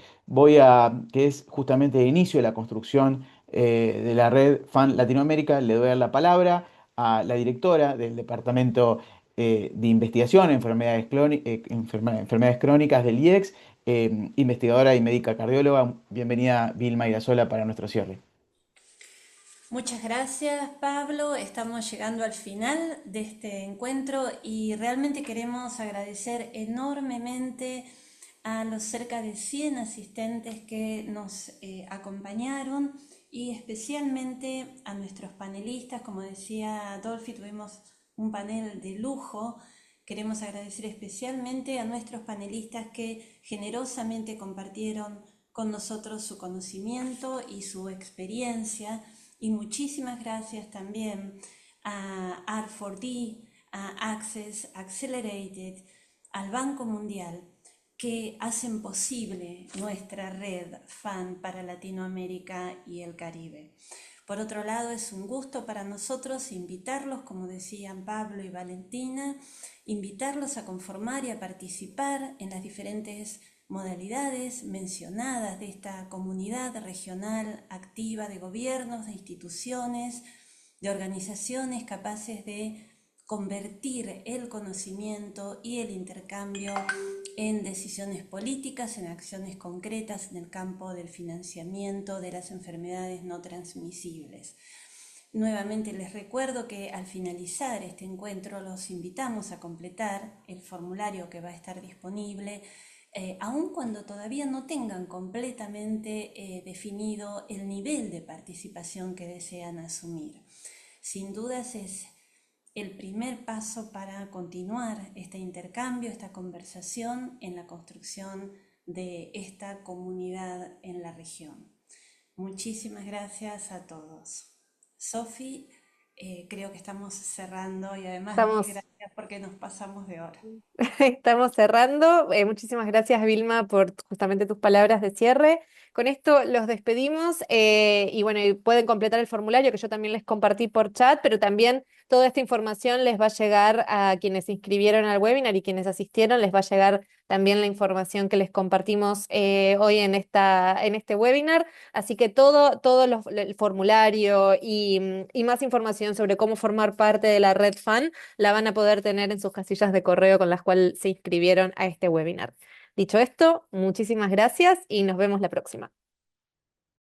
que es justamente el inicio de la construcción de la red FAN Latinoamérica, le doy la palabra a la directora del Departamento de Investigación en Enfermedades Crónicas del IEX, investigadora y médica cardióloga. Bienvenida, Vilma Irasola, para nuestro cierre. Muchas gracias, Pablo. Estamos llegando al final de este encuentro y realmente queremos agradecer enormemente a los cerca de 100 asistentes que nos acompañaron y especialmente a nuestros panelistas. Como decía Adolfi, tuvimos un panel de lujo. Queremos agradecer especialmente a nuestros panelistas que generosamente compartieron con nosotros su conocimiento y su experiencia. Y muchísimas gracias también a R4D, a Access Accelerated, al Banco Mundial, que hacen posible nuestra red FAN para Latinoamérica y el Caribe. Por otro lado, es un gusto para nosotros invitarlos, como decían Pablo y Valentina, invitarlos a conformar y a participar en las diferentes modalidades mencionadas de esta comunidad regional activa de gobiernos, de instituciones, de organizaciones capaces de convertir el conocimiento y el intercambio en decisiones políticas, en acciones concretas en el campo del financiamiento de las enfermedades no transmisibles. Nuevamente les recuerdo que al finalizar este encuentro los invitamos a completar el formulario que va a estar disponible, aun cuando todavía no tengan completamente definido el nivel de participación que desean asumir. Sin dudas es el primer paso para continuar este intercambio, esta conversación en la construcción de esta comunidad en la región. Muchísimas gracias a todos. Sofi, creo que estamos cerrando y además gracias porque nos pasamos de hora. Estamos cerrando. Muchísimas gracias, Vilma, por justamente tus palabras de cierre. Con esto los despedimos y bueno, y pueden completar el formulario que yo también les compartí por chat, pero también toda esta información les va a llegar a quienes se inscribieron al webinar y quienes asistieron, les va a llegar también la información que les compartimos hoy en este webinar. Así que el formulario y más información sobre cómo formar parte de la red FAN la van a poder tener en sus casillas de correo con las cuales se inscribieron a este webinar. Dicho esto, muchísimas gracias y nos vemos la próxima.